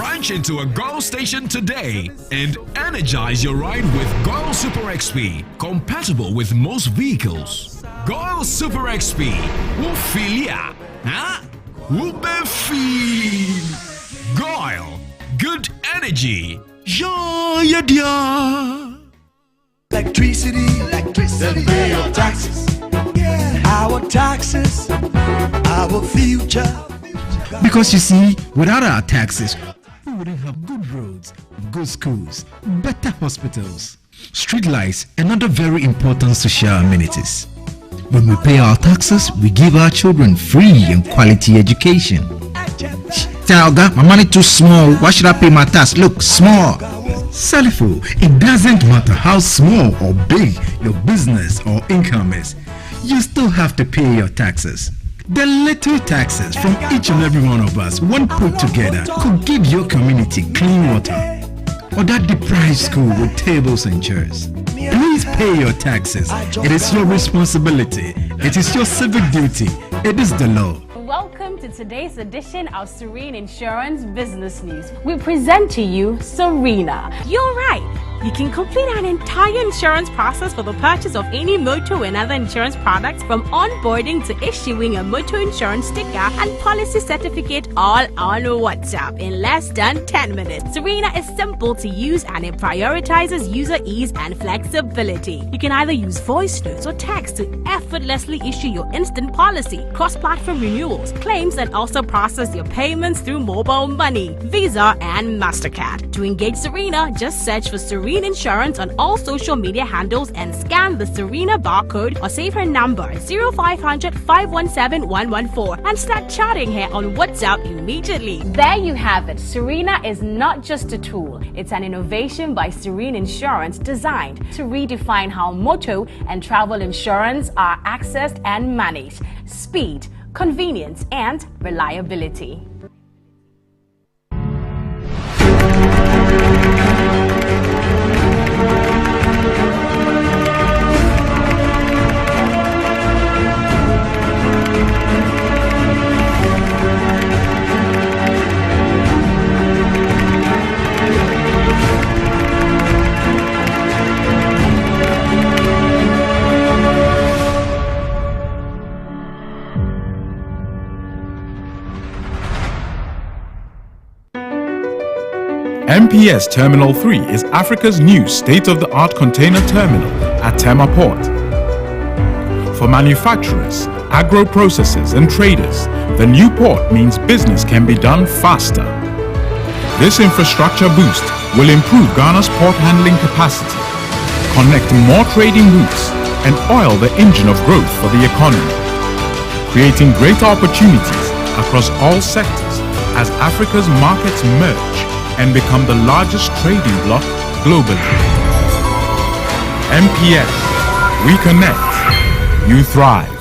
Branch into a GOIL station today and energize your ride with GOIL Super XP, compatible with most vehicles. GOIL Super XP will feel ya, huh? Will be feel. GOIL, good energy. Yeah, yeah. Electricity, then pay your taxes. Our taxes, our future. Because you see, without our taxes, we wouldn't have good roads, good schools, better hospitals, street lights, and other very important social amenities. When we pay our taxes, we give our children free and quality education. Talga, my money too small. Why should I pay my tax? Look, small. Salifo, it doesn't matter how small or big your business or income is, you still have to pay your taxes. The little taxes from each and every one of us, when put together, could give your community clean water or that deprived school with tables and chairs. Please pay your taxes. It is your responsibility. It is your civic duty. It is the law. Welcome to today's edition of Serene Insurance Business News. We present to you Serena. You're right. You can complete an entire insurance process for the purchase of any motor and other insurance products, from onboarding to issuing a motor insurance sticker and policy certificate, all on WhatsApp in less than 10 minutes. Serena is simple to use and it prioritizes user ease and flexibility. You can either use voice notes or text to effortlessly issue your instant policy, cross-platform renewals, claims, and also process your payments through mobile money, Visa, and MasterCard. To engage Serena, just search for Serena Insurance on all social media handles and scan the Serena barcode or save her number 0500 517 114 and start chatting her on WhatsApp immediately. There you have it. Serena is not just a tool, it's an innovation by Serene Insurance designed to redefine how motor and travel insurance are accessed and managed. Speed, convenience, and reliability. MPS Terminal 3 is Africa's new state-of-the-art container terminal at Tema Port. For manufacturers, agro-processors and traders, the new port means business can be done faster. This infrastructure boost will improve Ghana's port handling capacity, connect more trading routes, and oil the engine of growth for the economy, creating greater opportunities across all sectors as Africa's markets merge and become the largest trading bloc globally. MPS, we connect, you thrive.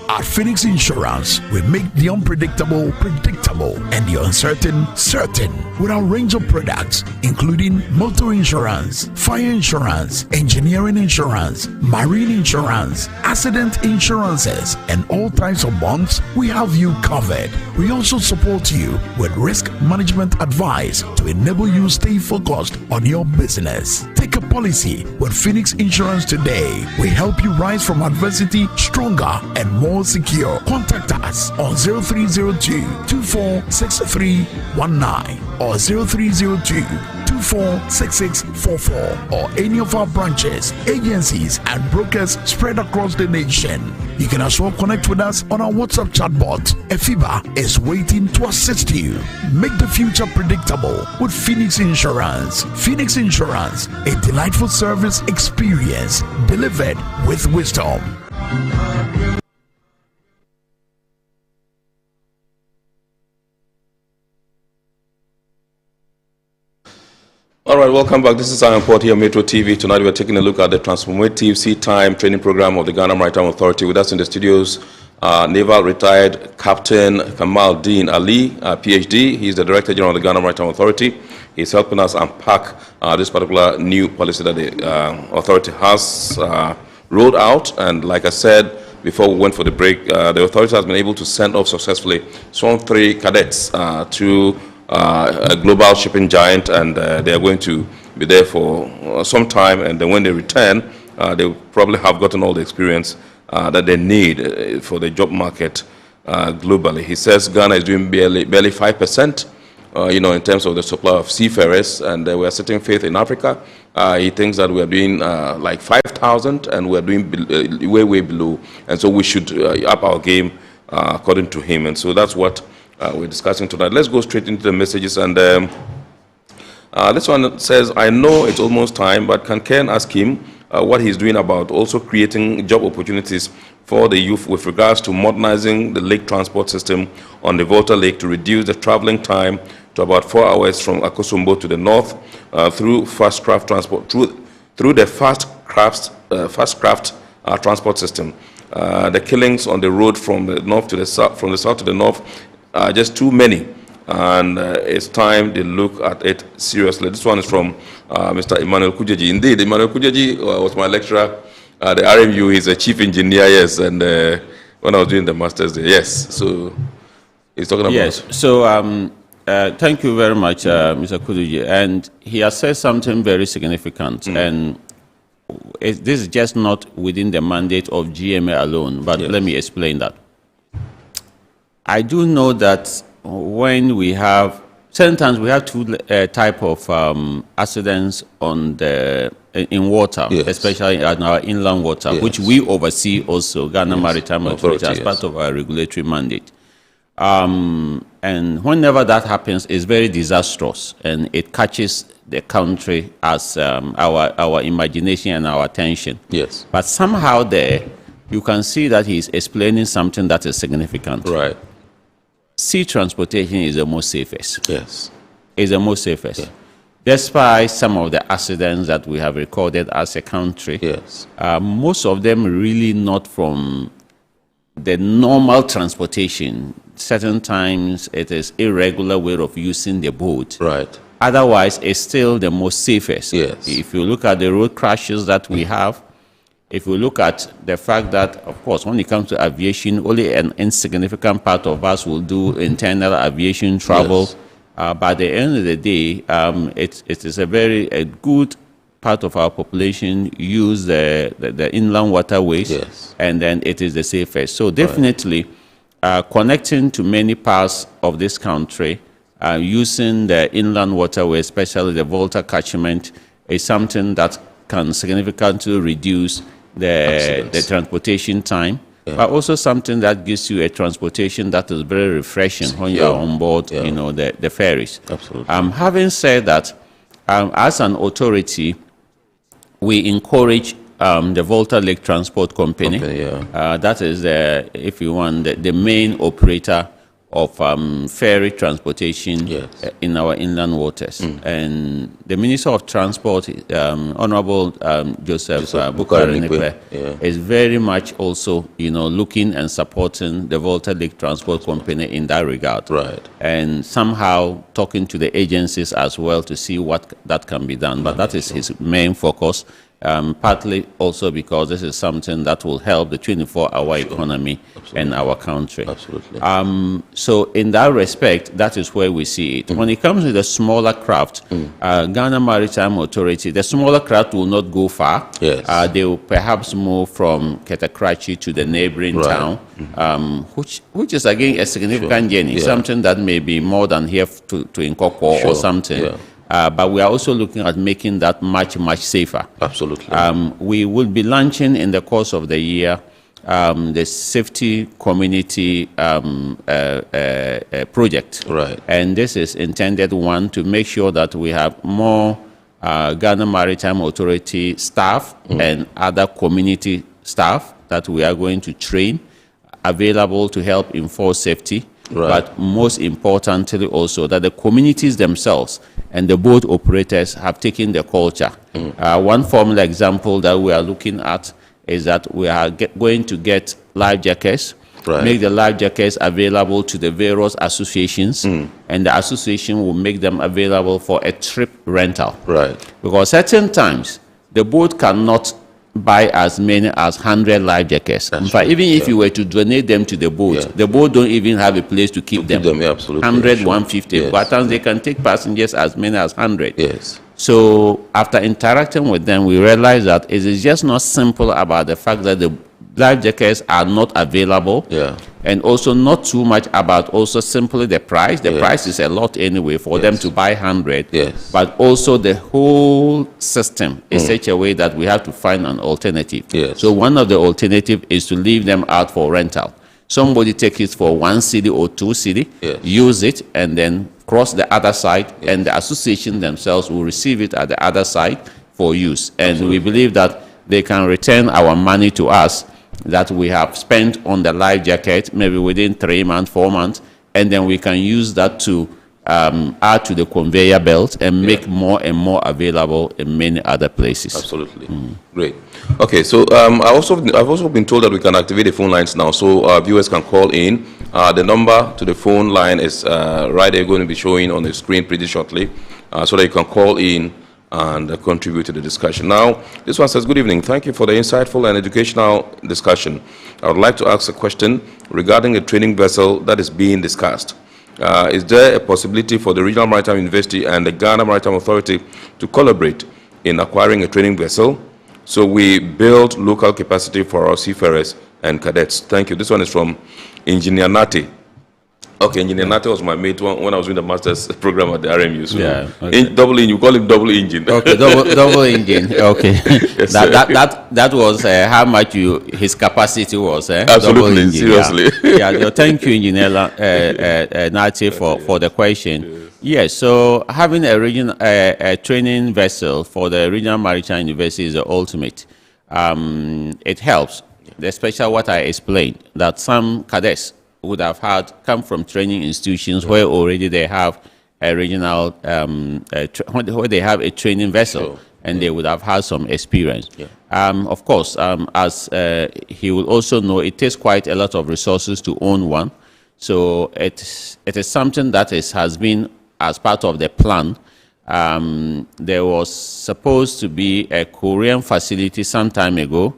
At Phoenix Insurance, we make the unpredictable predictable and the uncertain certain with our range of products, including motor insurance, fire insurance, engineering insurance, marine insurance, accident insurances, and all types of bonds. We have you covered. We also support you with risk management advice to enable you stay focused on your business. Take a policy with Phoenix Insurance today. We help you rise from adversity stronger and more secure. Contact us on 0302 246319 or 0302 246644 or any of our branches, agencies, and brokers spread across the nation. You can as well connect with us on our WhatsApp chatbot. Efiba is waiting to assist you. Make the future predictable with Phoenix Insurance. Phoenix Insurance, a delightful service experience delivered with wisdom. All right, welcome back. This is Iron Port here on Metro TV. Tonight we are taking a look at the Transformative Seatime training program of the Ghana Maritime Authority. With us in the studios, Naval Retired Captain Kamal Dean Ali, PhD. He's the Director General of the Ghana Maritime Authority. He's helping us unpack this particular new policy that the authority has rolled out. And like I said, before we went for the break, the authority has been able to send off successfully some 3 cadets to a global shipping giant, and they are going to be there for some time, and then when they return, they will probably have gotten all the experience that they need for the job market globally. He says Ghana is doing barely 5%, in terms of the supply of seafarers, and we are setting faith in Africa. He thinks that we are doing like 5,000, and we are doing way below, and so we should up our game according to him. And so that's what we're discussing tonight. Let's go straight into the messages. And this one says, I know it's almost time, but can Ken ask him what he's doing about also creating job opportunities for the youth with regards to modernizing the lake transport system on the Volta Lake to reduce the traveling time to about 4 hours from Akosombo to the north through fast craft transport, through the fast craft transport system. The killings on the road from the north to the south, from the south to the north, are just too many, and it's time they look at it seriously. This one is from Mr. Emmanuel Kujeji. Indeed, Emmanuel Kujeji was my lecturer at the RMU. He's a chief engineer, yes, and when I was doing the master's there, yes. So he's talking about... Yes, so thank you very much, Mr. Kujeji. And he has said something very significant, and this is just not within the mandate of GMA alone, but let me explain that. I do know that when we have, sometimes we have 2 type of accidents on in water, especially in our inland water, which we oversee also, Ghana Maritime Authority, as part of our regulatory mandate. And whenever that happens, it's very disastrous, and it catches the country as our imagination and our attention. Yes. But somehow there, you can see that he's explaining something that is significant. Right. Sea transportation is the most safest. Yes. Is the most safest. Yeah. Despite some of the accidents that we have recorded as a country, most of them really not from the normal transportation. Certain times it is irregular way of using the boat. Right. Otherwise, it's still the most safest. Yes. If you look at the road crashes that we have, if you look at the fact that, of course, when it comes to aviation, only an insignificant part of us will do internal aviation travel. Yes. But at the end of the day, it is a good part of our population use the inland waterways, and then it is the safest. So definitely, connecting to many parts of this country, using the inland waterway, especially the Volta catchment, is something that can significantly reduce the transportation time, but also something that gives you a transportation that is very refreshing when you are on board, the ferries. Absolutely. Having said that, as an authority, we encourage the Volta Lake Transport Company. That is, if you want, the main operator of ferry transportation in our inland waters. And the Minister of Transport, Honorable Joseph Bukari is very much also, looking and supporting the Volta Lake Transport Company in that regard. Right. And somehow talking to the agencies as well to see what that can be done. But that is his main focus. Partly also because this is something that will help the 24-hour economy and our country. Absolutely. So in that respect, that is where we see it. When it comes to the smaller craft, Ghana Maritime Authority, the smaller craft will not go far. Yes. They will perhaps move from Ketakrachi to the neighboring town, which is again a significant journey, something that may be more than here to Nkoko or something. But we are also looking at making that much, much safer. Absolutely. We will be launching in the course of the year the safety community project. Right. And this is intended, one, to make sure that we have more Ghana Maritime Authority staff and other community staff that we are going to train available to help enforce safety. Right. But most importantly also that the communities themselves and the boat operators have taken the culture. One formal example that we are looking at is that we are going to get life jackets, make the life jackets available to the various associations, and the association will make them available for a trip rental. Right. Because certain times the boat cannot buy as many as 100 life jackets. In fact, even if you were to donate them to the boat, the boat don't even have a place to keep them. Absolutely. 100, Sure. 150. Yes. But at times they can take passengers as many as 100. Yes. So after interacting with them, we realized that it is just not simple about the fact that the life jackets are not available. Yeah. And also not too much about also simply the price. The price is a lot anyway for them to buy 100. Yes. But also the whole system is such a way that we have to find an alternative. Yes. So one of the alternative is to leave them out for rental. Somebody take it for 1 city or 2 city, use it, and then cross the other side, and the association themselves will receive it at the other side for use. And we believe that they can return our money to us that we have spent on the life jacket maybe within 3 months, 4 months, and then we can use that to add to the conveyor belt and make more and more available in many other places. Absolutely. Great. Okay, so I've also been told that we can activate the phone lines now, so our viewers can call in. The number to the phone line is right there, going to be showing on the screen pretty shortly, so that you can call in and contribute to the discussion. Now, this one says, good evening. Thank you for the insightful and educational discussion. I would like to ask a question regarding a training vessel that is being discussed. Is there a possibility for the Regional Maritime University and the Ghana Maritime Authority to collaborate in acquiring a training vessel so we build local capacity for our seafarers and cadets? Thank you. This one is from Engineer Nati. Okay, Engineer Nati was my mate when I was doing the master's program at the RMU. So double engine, you call him double engine. Okay, double engine. Okay, Yes, that was how much his capacity was. Absolutely, double engine, seriously. Yeah. Thank you, Engineer Nati, for the question. Yes, so having a training vessel for the Regional Maritime University is the ultimate. It helps, especially what I explained, that some cadets would have come from training institutions where already they have a regional, where they have a training vessel, and they would have had some experience. Of course, as he will also know, it takes quite a lot of resources to own one. So it is something that has been as part of the plan. There was supposed to be a Korean facility some time ago,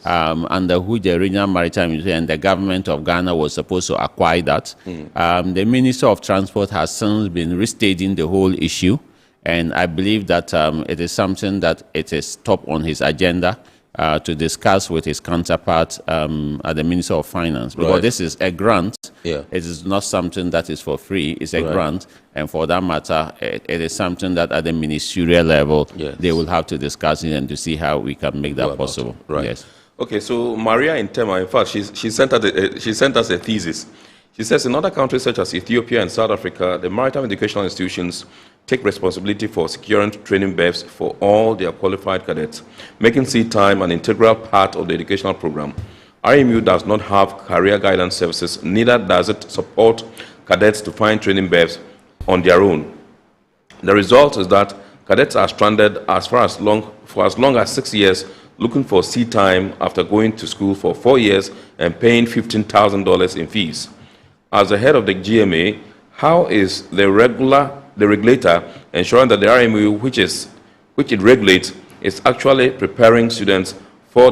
under which the Regional Maritime University and the government of Ghana was supposed to acquire that. The Minister of Transport has since been restating the whole issue, and I believe that it is something that it is top on his agenda to discuss with his counterpart at the Minister of Finance, because this is a grant. It is not something that is for free. It's a grant, and for that matter, it is something that at the ministerial level they will have to discuss it and to see how we can make that possible. Yes. Okay, so Maria in Tema, in fact, she sent us a thesis. She says in other countries such as Ethiopia and South Africa, the maritime educational institutions take responsibility for securing training berths for all their qualified cadets, making Seatime an integral part of the educational program. RMU does not have career guidance services, neither does it support cadets to find training berths on their own. The result is that cadets are stranded for as long as 6 years, looking for Seatime after going to school for 4 years and paying $15,000 in fees. As the head of the GMA, how is the regulator ensuring that the RMU, which it regulates, is actually preparing students for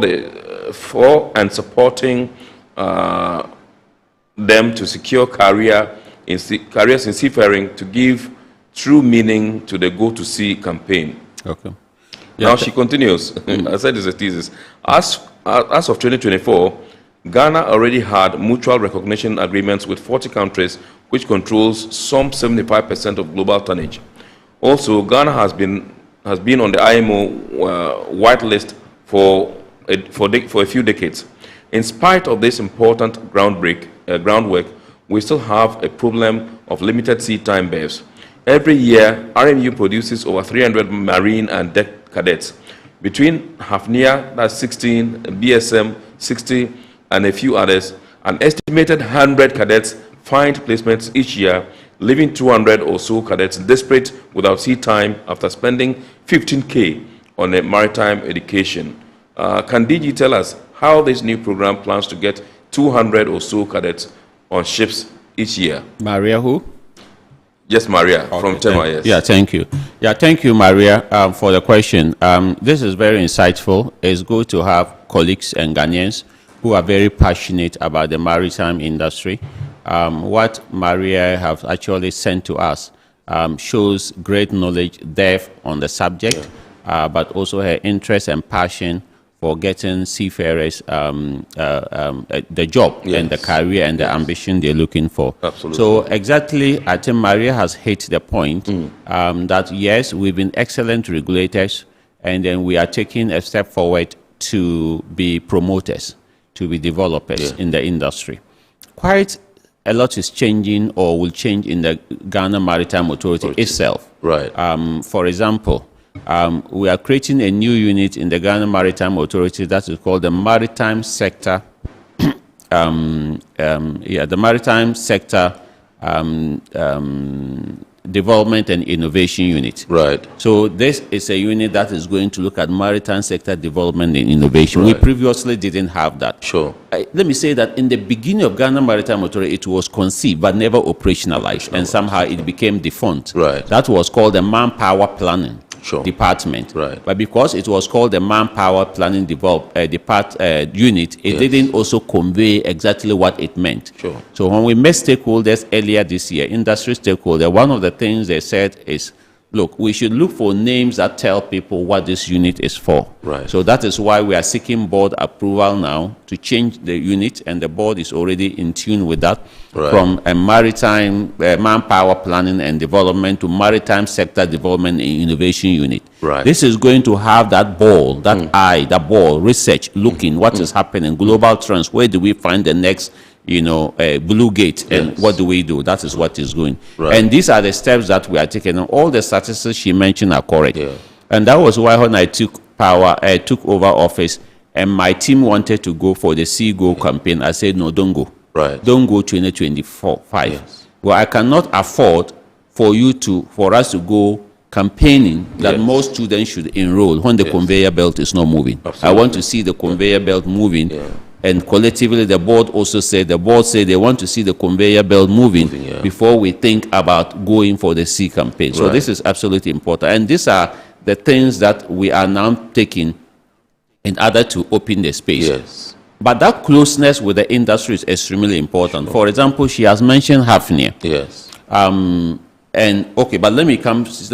and supporting them to secure careers in seafaring, to give true meaning to the Go to Sea campaign? Okay. Now she continues. I said it's a thesis. As of 2024, Ghana already had mutual recognition agreements with 40 countries, which controls some 75% of global tonnage. Also, Ghana has been on the IMO whitelist for a few decades. In spite of this important groundwork, we still have a problem of limited Seatime berths. Every year, RMU produces over 300 marine and deck cadets. Between Hafnia, that's 16, BSM, 60, and a few others, an estimated 100 cadets find placements each year, leaving 200 or so cadets desperate without Seatime after spending $15K on a maritime education. Can DG tell us how this new program plans to get 200 or so cadets on ships each year? Maria who? Yes, Maria, from Tema, yes. Yeah, thank you. Yeah, thank you, Maria, for the question. This is very insightful. It's good to have colleagues and Ghanaians who are very passionate about the maritime industry. What Maria has actually sent to us shows great knowledge, depth on the subject, but also her interest and passion for getting seafarers the job and the career and the ambition they're looking for. Absolutely. So exactly, I think Maria has hit the point that yes, we've been excellent regulators, and then we are taking a step forward to be promoters, to be developers in the industry. Quite a lot is changing or will change in the Ghana Maritime Authority itself. Right. For example, we are creating a new unit in the Ghana Maritime Authority that is called the Maritime Sector. The Maritime Sector Development and Innovation Unit. Right. So this is a unit that is going to look at maritime sector development and innovation. We previously didn't have that. Sure. Let me say that in the beginning of Ghana Maritime Authority, it was conceived but never operationalized, and somehow it became defunct. Right. That was called the Manpower Planning Department. Right. But because it was called the Manpower Planning Unit, it didn't also convey exactly what it meant. Sure. So when we met stakeholders earlier this year, industry stakeholders, one of the things they said is, look, we should look for names that tell people what this unit is for. Right. So that is why we are seeking board approval now to change the unit, and the board is already in tune with that, from a maritime manpower planning and development to maritime sector development and innovation unit. Right. This is going to have that ball, that eye, that ball, research, looking what is happening, global trends, where do we find the next blue gate, and what do we do? That is what is going. Right. And these are the steps that we are taking. And all the statistics she mentioned are correct. And that was why when I took over office, and my team wanted to go for the Seago campaign, I said, no, don't go. Right. Don't go 2025. Well, I cannot afford for us to go campaigning that more students should enroll when the conveyor belt is not moving. Absolutely. I want to see the conveyor belt moving. And collectively, the board said they want to see the conveyor belt moving before we think about going for the sea campaign. So this is absolutely important. And these are the things that we are now taking in order to open the space. Yes. But that closeness with the industry is extremely important. For example, she has mentioned Hafnia. Yes. But let me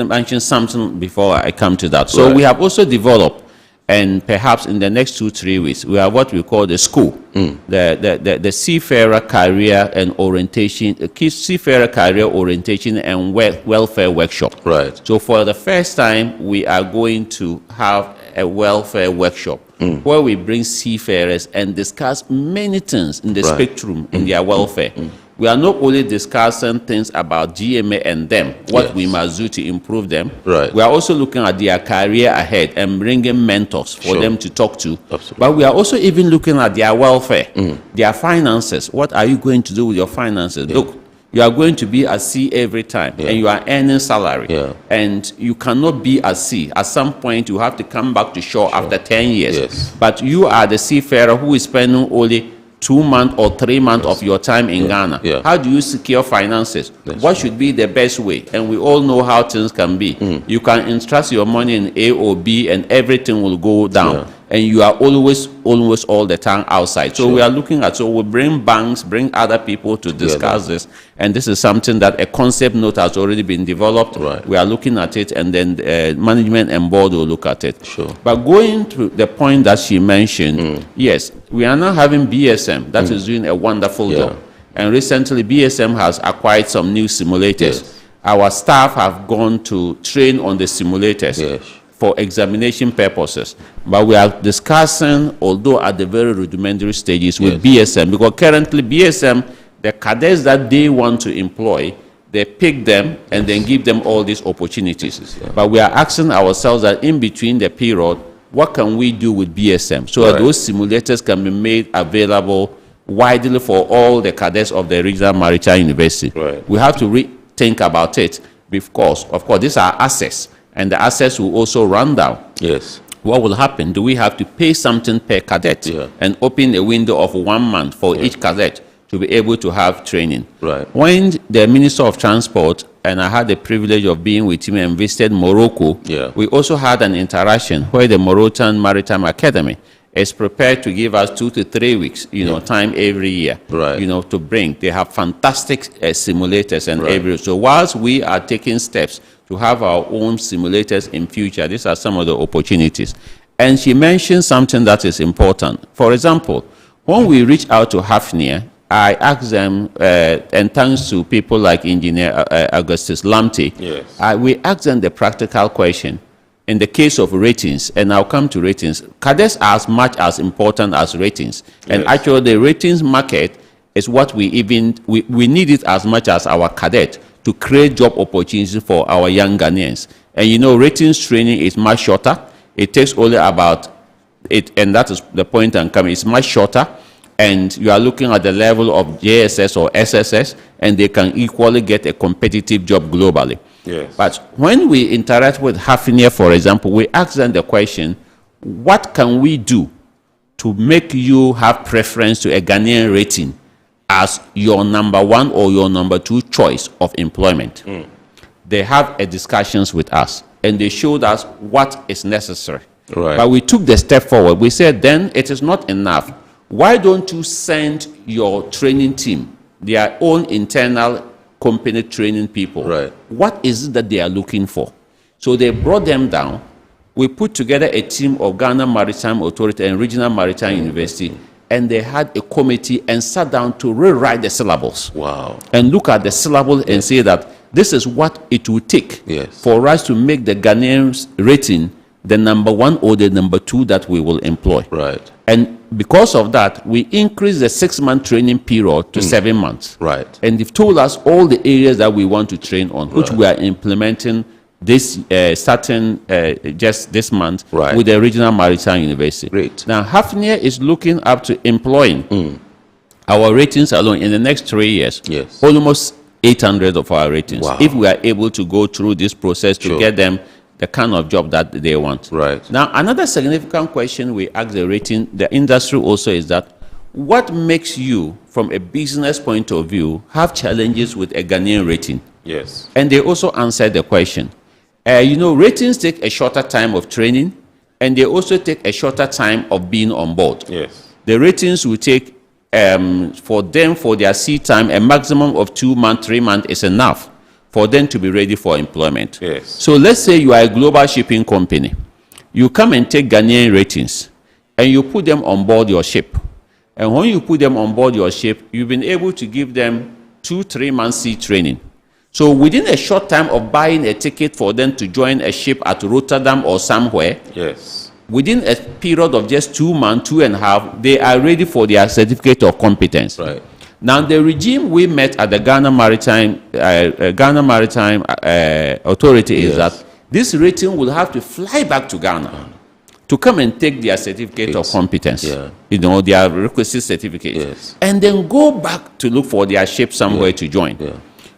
mention something before I come to that. So we have also developed, and perhaps in the next 2-3 weeks, we have what we call the school, the Seafarer Career and Orientation, Seafarer Career Orientation and Welfare Workshop. Right. So for the first time, we are going to have a welfare workshop where we bring seafarers and discuss many things in the spectrum in their welfare. We are not only discussing things about GMA and them, what we must do to improve them. Right. We are also looking at their career ahead and bringing mentors for them to talk to. Absolutely. But we are also even looking at their welfare, their finances. What are you going to do with your finances? Look, you are going to be at sea every time, and you are earning salary. And you cannot be at sea. At some point, you have to come back to shore after 10 years. But you are the seafarer who is spending only 2 months or 3 months of your time in Ghana. How do you secure finances? What should be the best way? And we all know how things can be. You can entrust your money in A or B, and everything will go down. And you are always all the time outside. So we are looking at, so we bring banks, bring other people to discuss this. And this is something that a concept note has already been developed. We are looking at it, and then management and board will look at it. But going to the point that she mentioned, yes, we are now having BSM that is doing a wonderful job. And recently BSM has acquired some new simulators. Our staff have gone to train on the simulators for examination purposes. But we are discussing, although at the very rudimentary stages, with BSM, because currently BSM, the cadets that they want to employ, they pick them and then give them all these opportunities. But we are asking ourselves that in between the period, what can we do with BSM so that those simulators can be made available widely for all the cadets of the Regional Maritime University? We have to rethink about it, because, of course, these are assets, and the assets will also run down. Yes. What will happen? Do we have to pay something per cadet and open a window of 1 month for each cadet to be able to have training. Right. When the Minister of Transport, and I had the privilege of being with him and visited Morocco, we also had an interaction where the Moroccan Maritime Academy is prepared to give us 2 to 3 weeks, time every year, to bring. They have fantastic simulators and everything. So whilst we are taking steps to have our own simulators in future, these are some of the opportunities. And she mentioned something that is important. For example, when we reach out to Hafnia, I asked them, and thanks to people like Engineer Augustus Lamte, we asked them the practical question. In the case of ratings, and I'll come to ratings, cadets are as much as important as ratings. And actually, the ratings market is what we need it as much as our cadet to create job opportunities for our young Ghanaians. And ratings training is much shorter. It takes only about it, and that is the point I'm coming. It's much shorter, and you are looking at the level of JSS or SSS, and they can equally get a competitive job globally. Yes. But when we interact with Hafnia, for example, we ask them the question, what can we do to make you have preference to a Ghanaian rating as your number 1 or your number 2 choice of employment? They have discussions with us, and they showed us what is necessary. Right. But we took the step forward. We said, then it is not enough. Why don't you send your training team, their own internal company training people? Right. What is it that they are looking for? So they brought them down. We put together a team of Ghana Maritime Authority and Regional Maritime University, and they had a committee and sat down to rewrite the syllables. Wow. And look at the syllable and say that this is what it will take for us to make the Ghanaians rating the number 1 or the number 2 that we will employ. Right. And because of that, we increased the 6-month training period to 7 months. Right. And they've told us all the areas that we want to train on, which we are implementing this starting just this month with the Regional Maritime University. Great. Now, Hafnia is looking up to employing our ratings alone in the next 3 years. Yes. Almost 800 of our ratings. Wow. If we are able to go through this process to get them the kind of job that they want. Right. Now, another significant question we ask the industry also is that what makes you, from a business point of view, have challenges with a Ghanaian rating? Yes. And they also answered the question. Ratings take a shorter time of training, and they also take a shorter time of being on board. Yes. The ratings will take, for them, for their Seatime, a maximum of 2 months, 3 months is enough for them to be ready for employment. Yes. So let's say you are a global shipping company. You come and take Ghanaian ratings, and you put them on board your ship. And when you put them on board your ship, you've been able to give them 2-3 months sea training. So within a short time of buying a ticket for them to join a ship at Rotterdam or somewhere, within a period of just 2 months, 2.5, they are ready for their certificate of competence. Right. Now, the regime we met at the Ghana Maritime Authority is that this rating will have to fly back to Ghana to come and take their certificate of competence, their requisite certificate, and then go back to look for their ship somewhere to join.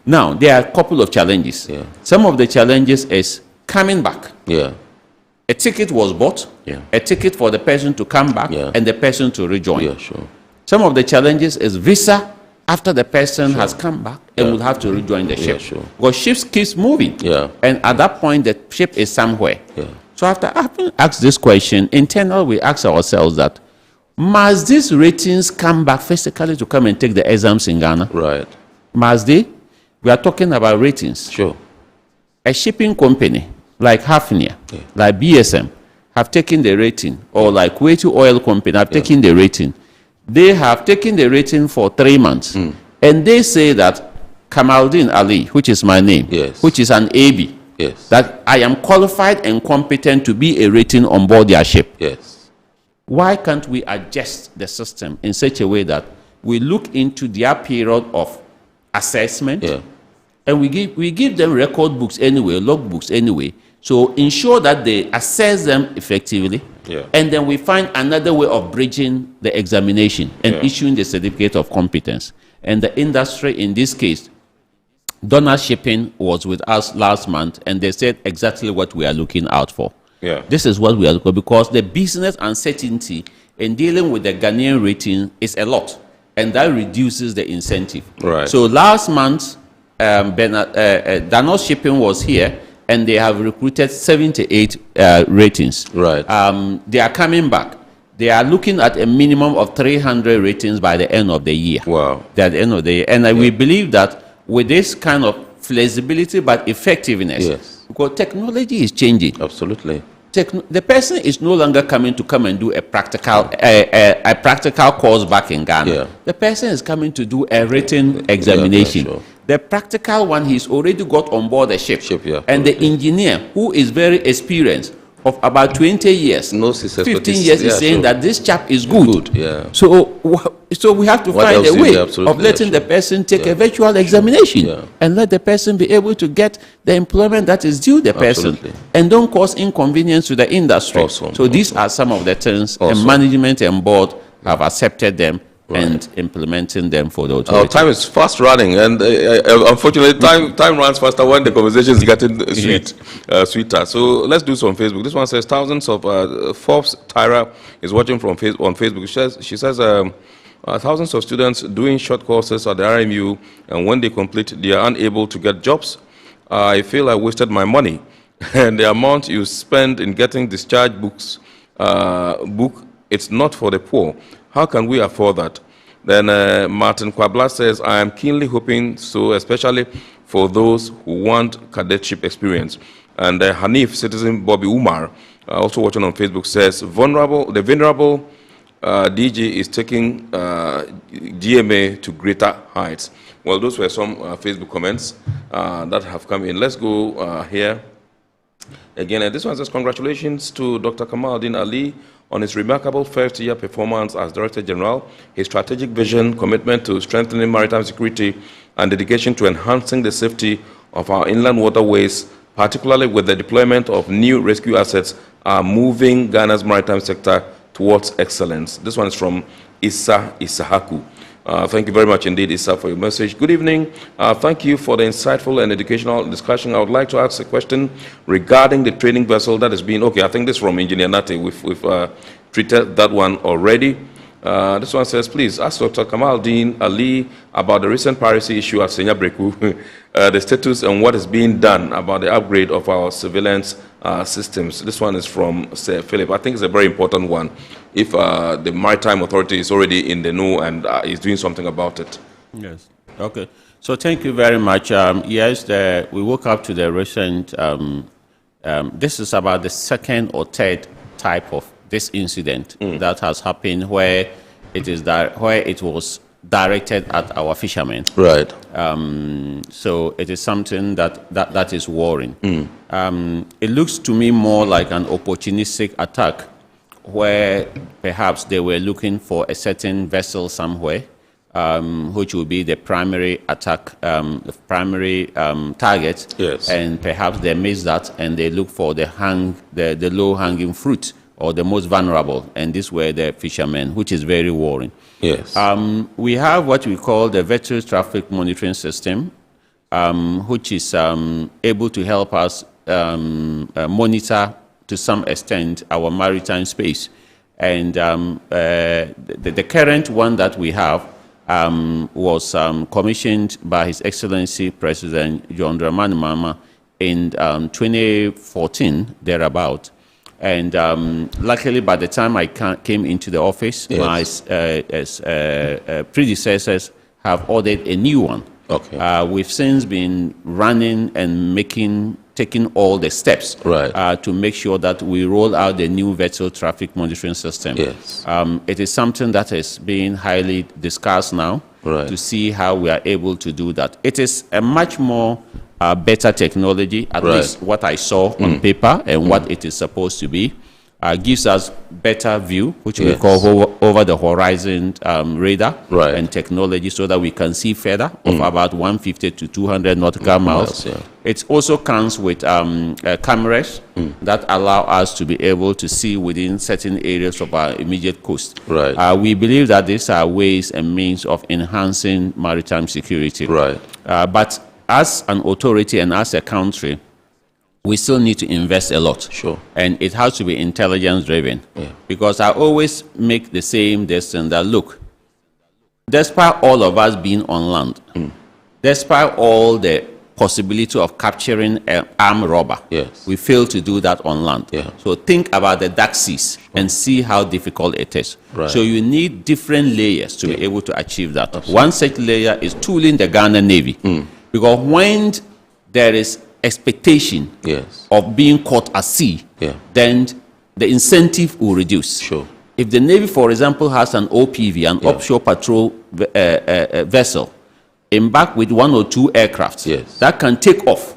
Now, there are a couple of challenges. Some of the challenges is coming back. A ticket was bought, a ticket for the person to come back, and the person to rejoin. Some of the challenges is visa after the person has come back and will have to rejoin the ship. Because ships keeps moving. And at that point, the ship is somewhere. So after having asked this question, internally we ask ourselves that, must these ratings come back physically to come and take the exams in Ghana? Right. Must they? We are talking about ratings. Sure. A shipping company like Hafnia, like BSM, have taken the rating, or like Kuwaiti Oil Company have taken the rating. They have taken the rating for 3 months. And they say that Kamaldeen Ali, which is my name, which is an AB, that I am qualified and competent to be a rating on board their ship. Why can't we adjust the system in such a way that we look into their period of assessment and we give them record books anyway, log books anyway, so ensure that they assess them effectively. And then we find another way of bridging the examination and issuing the certificate of competence. And the industry, in this case, Donor Shipping was with us last month, and they said exactly what we are looking out for. This is what we are looking for, because the business uncertainty in dealing with the Ghanaian rating is a lot. and that reduces the incentive. Right. So last month, Danos Shipping was here, and they have recruited 78 ratings. Right. They are coming back. They are looking at a minimum of 300 ratings by the end of the year. Wow. At the end of the year. And we believe that with this kind of flexibility but effectiveness, yes, because technology is changing. Absolutely. The person is no longer coming to come and do a practical course back in Ghana. Yeah. The person is coming to do a written examination. Yeah, sure. The practical one, he's already got on board the ship. Yeah, and the engineer, who is very experienced, of about 20 years, 15 years, is saying that this chap is good. Yeah. So we have to find a way of letting the person take a virtual examination and let the person be able to get the employment that is due the person, and don't cause inconvenience to the industry. So these are some of the things, and management and board have accepted them and implementing them for the authority. Our time is fast running, and unfortunately, time runs faster when the conversation is getting sweeter. So let's do some Facebook. This one says thousands of Forbes Tyra is watching on Facebook. She says thousands of students doing short courses at the RMU, and when they complete, they are unable to get jobs. I feel I wasted my money, and the amount you spend in getting discharge book, it's not for the poor. How can we afford that? Then Martin Kwabla says, I am keenly hoping so, especially for those who want cadetship experience. And Hanif, citizen Bobby Umar, also watching on Facebook, says, the venerable DG is taking GMA to greater heights. Well, those were some Facebook comments that have come in. Let's go here. Again, this one says, congratulations to Dr. Kamaldeen Ali on his remarkable first-year performance as Director General, his strategic vision, commitment to strengthening maritime security, and dedication to enhancing the safety of our inland waterways, particularly with the deployment of new rescue assets, are moving Ghana's maritime sector towards excellence. This one is from Issa Isahaku. Thank you very much indeed, Issa, for your message. Good evening. Thank you for the insightful and educational discussion. I would like to ask a question regarding the training vessel that is being... Okay, I think this is from Engineer Nate. We've treated that one already. This one says, please ask Dr. Kamaldeen Ali about the recent piracy issue at Senya Breku, the status and what is being done about the upgrade of our surveillance systems. This one is from Sir Philip. I think it's a very important one. If the Maritime Authority is already in the know and is doing something about it. Yes. Okay. So thank you very much. Yes, we woke up to the recent. This is about the second or third type of this incident that has happened where it was directed at our fishermen. Right. So it is something that is worrying. It looks to me more like an opportunistic attack, where perhaps they were looking for a certain vessel somewhere, which will be the primary attack, the primary target. Yes. And perhaps they missed that, and they look for the low-hanging fruit, or the most vulnerable, and these were the fishermen, which is very worrying. Yes. We have what we call the vessel traffic monitoring system, which is able to help us monitor to some extent our maritime space. And the current one that we have was commissioned by His Excellency President John Dramani Mahama in 2014, thereabout. And luckily, by the time I came into the office, my predecessors have ordered a new one. Okay. We've since been running and taking all the steps to make sure that we roll out the new vessel traffic monitoring system. Yes. It is something that is being highly discussed now to see how we are able to do that. It is a much more better technology, at least what I saw on paper and what it is supposed to be. Gives us better view, which we call over the horizon radar and technology, so that we can see further of about 150 to 200 nautical miles. It also comes with cameras that allow us to be able to see within certain areas of our immediate coast. We believe that these are ways and means of enhancing maritime security. But as an authority and as a country, we still need to invest a lot. Sure. And it has to be intelligence driven. Because I always make the same decision that, look, despite all of us being on land, despite all the possibility of capturing an armed robber, we fail to do that on land. So think about the dark seas and see how difficult it is. So you need different layers to be able to achieve that. One such layer is tooling the Ghana Navy. Because when there is expectation of being caught at sea, then the incentive will reduce. If the Navy, for example, has an OPV, an offshore patrol vessel, embark with 1 or 2 aircraft that can take off,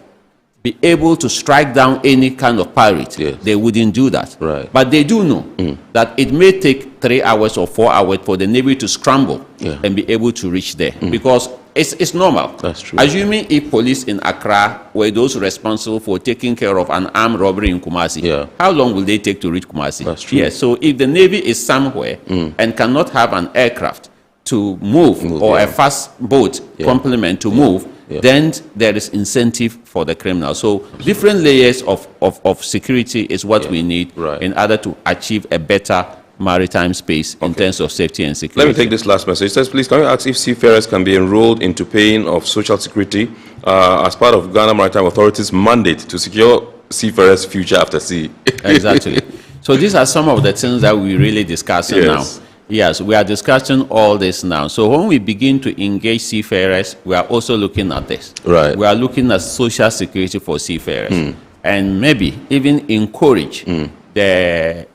be able to strike down any kind of pirate, they wouldn't do that. But they do know that it may take 3 hours or 4 hours for the Navy to scramble and be able to reach there. Because it's normal. That's true. Assuming if police in Accra were those responsible for taking care of an armed robbery in Kumasi, how long will they take to reach Kumasi? That's true. Yes. So if the Navy is somewhere and cannot have an aircraft to move or a fast boat complement to move, then there is incentive for the criminal. So different layers of security is what we need in order to achieve a better maritime space in terms of safety and security. Let me take this last message. It says, please, can you ask if seafarers can be enrolled into paying of social security as part of Ghana Maritime Authority's mandate to secure seafarers' future after sea? Exactly. So these are some of the things that we really discussing now. Yes, we are discussing all this now. So when we begin to engage seafarers, we are also looking at this. We are looking at social security for seafarers. And maybe even encourage the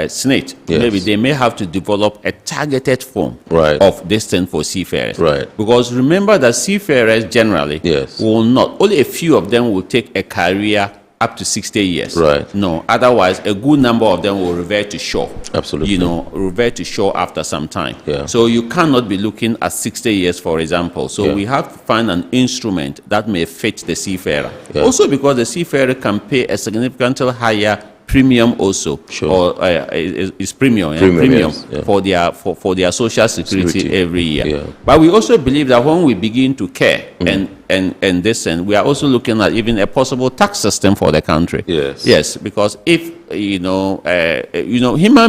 SNIT, maybe they may have to develop a targeted form of this thing for seafarers. Because remember that seafarers generally will not, only a few of them will take a career up to 60 years. No, otherwise a good number of them will revert to shore. You know, revert to shore after some time. So you cannot be looking at 60 years, for example. So we have to find an instrument that may fit the seafarer. Also because the seafarer can pay a significantly higher premium also, or is premium for their social security every year. But we also believe that when we begin to care and this, and we are also looking at even a possible tax system for the country. Yes, because if human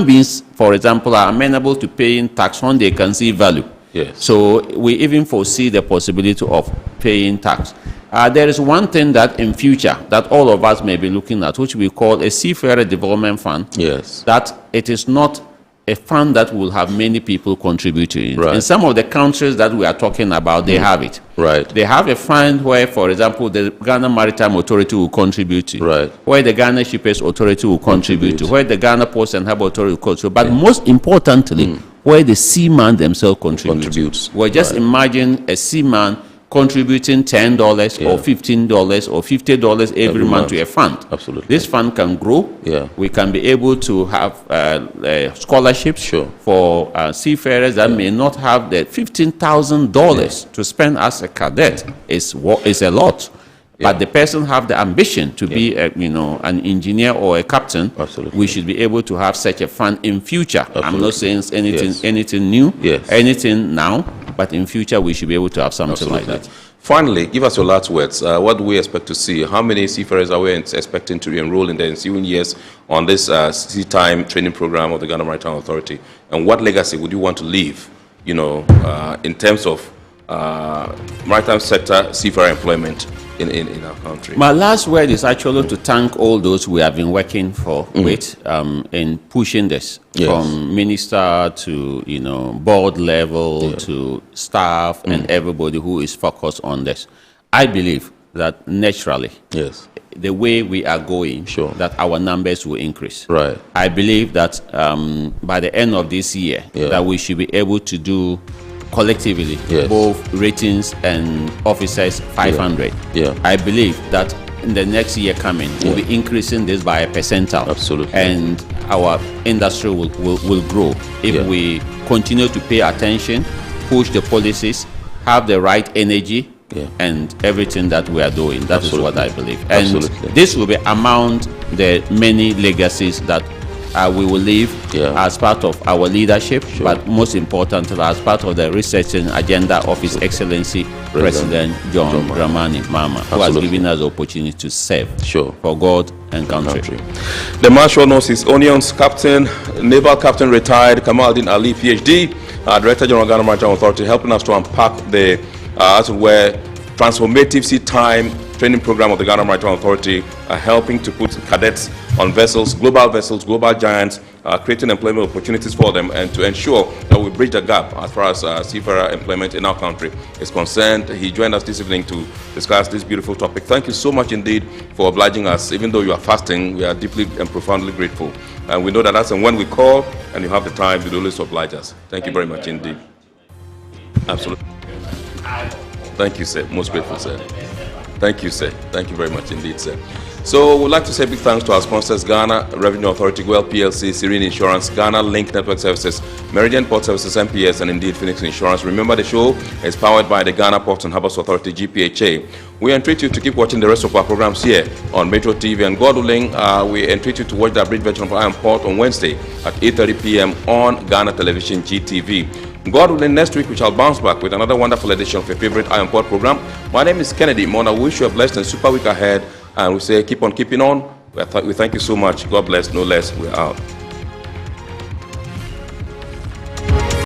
beings, for example, are amenable to paying tax when they can see value. So we even foresee the possibility of paying tax. There is one thing that in future that all of us may be looking at, which we call a Seafarer Development Fund. That it is not a fund that will have many people contributing. In some of the countries that we are talking about, they have it. They have a fund where, for example, the Ghana Maritime Authority will contribute to, where the Ghana Shippers Authority will contribute to, where the Ghana Ports and Harbour Authority will contribute. But most importantly, where the seaman themselves contributes. Well, just imagine a seaman contributing $10 or $15 or $50 every month to a fund. This fund can grow. We can be able to have scholarships for seafarers that may not have the $15,000 to spend as a cadet. Is a lot. But the person have the ambition to be an engineer or a captain. We should be able to have such a fund in future. I'm not saying anything new, anything now, but in future we should be able to have something like that. Finally, give us your last words. What do we expect to see? How many seafarers are we expecting to enroll in the ensuing years on this Seatime training program of the Ghana Maritime Authority? And what legacy would you want to leave, in terms of maritime sector seafarer employment in our country? My last word is actually to thank all those we have been working with in pushing this, from minister to board level to staff and everybody who is focused on this. I believe that naturally, the way we are going, that our numbers will increase. I believe that by the end of this year, that we should be able to do collectively, both ratings and officers 500. I believe that in the next year coming, we'll be increasing this by a percentile. And our industry will grow if we continue to pay attention, push the policies, have the right energy, and everything that we are doing. That is what I believe. And this will be among the many legacies that we will leave as part of our leadership, but most importantly, as part of the researching agenda of His Excellency President John Dramani Mahama, who has given us the opportunity to serve for God and country. The man knows his onions captain, naval captain retired Kamaldeen Ali, PhD, Director General Ghana Maritime Authority, helping us to unpack the, as it were, Transformative Seatime training program of the Ghana Maritime Authority, helping to put cadets on vessels, global giants, creating employment opportunities for them, and to ensure that we bridge the gap as far as seafarer employment in our country is concerned. He joined us this evening to discuss this beautiful topic. Thank you so much indeed for obliging us. Even though you are fasting, we are deeply and profoundly grateful. And we know that as and when we call and you have the time, you always oblige us. Thank you very much indeed. Absolutely. Thank you, sir. Most grateful, sir. Thank you, sir. Thank you very much indeed, sir. So we'd like to say big thanks to our sponsors, Ghana Revenue Authority, Well PLC, Serene Insurance, Ghana Link Network Services, Meridian Port Services, MPS, and indeed Phoenix Insurance. Remember, the show is powered by the Ghana Ports and Harbours Authority, GPHA. We entreat you to keep watching the rest of our programs here on Metro TV, and God willing, we entreat you to watch the abridged version of I Am Port on Wednesday at 8:30 p.m. on Ghana Television, GTV. God willing, next week we shall bounce back with another wonderful edition of your favorite I Am Port program. My name is Kennedy Mona. We wish you a blessed and super week ahead, and we say keep on keeping on. We thank you so much. God bless, no less. We're out.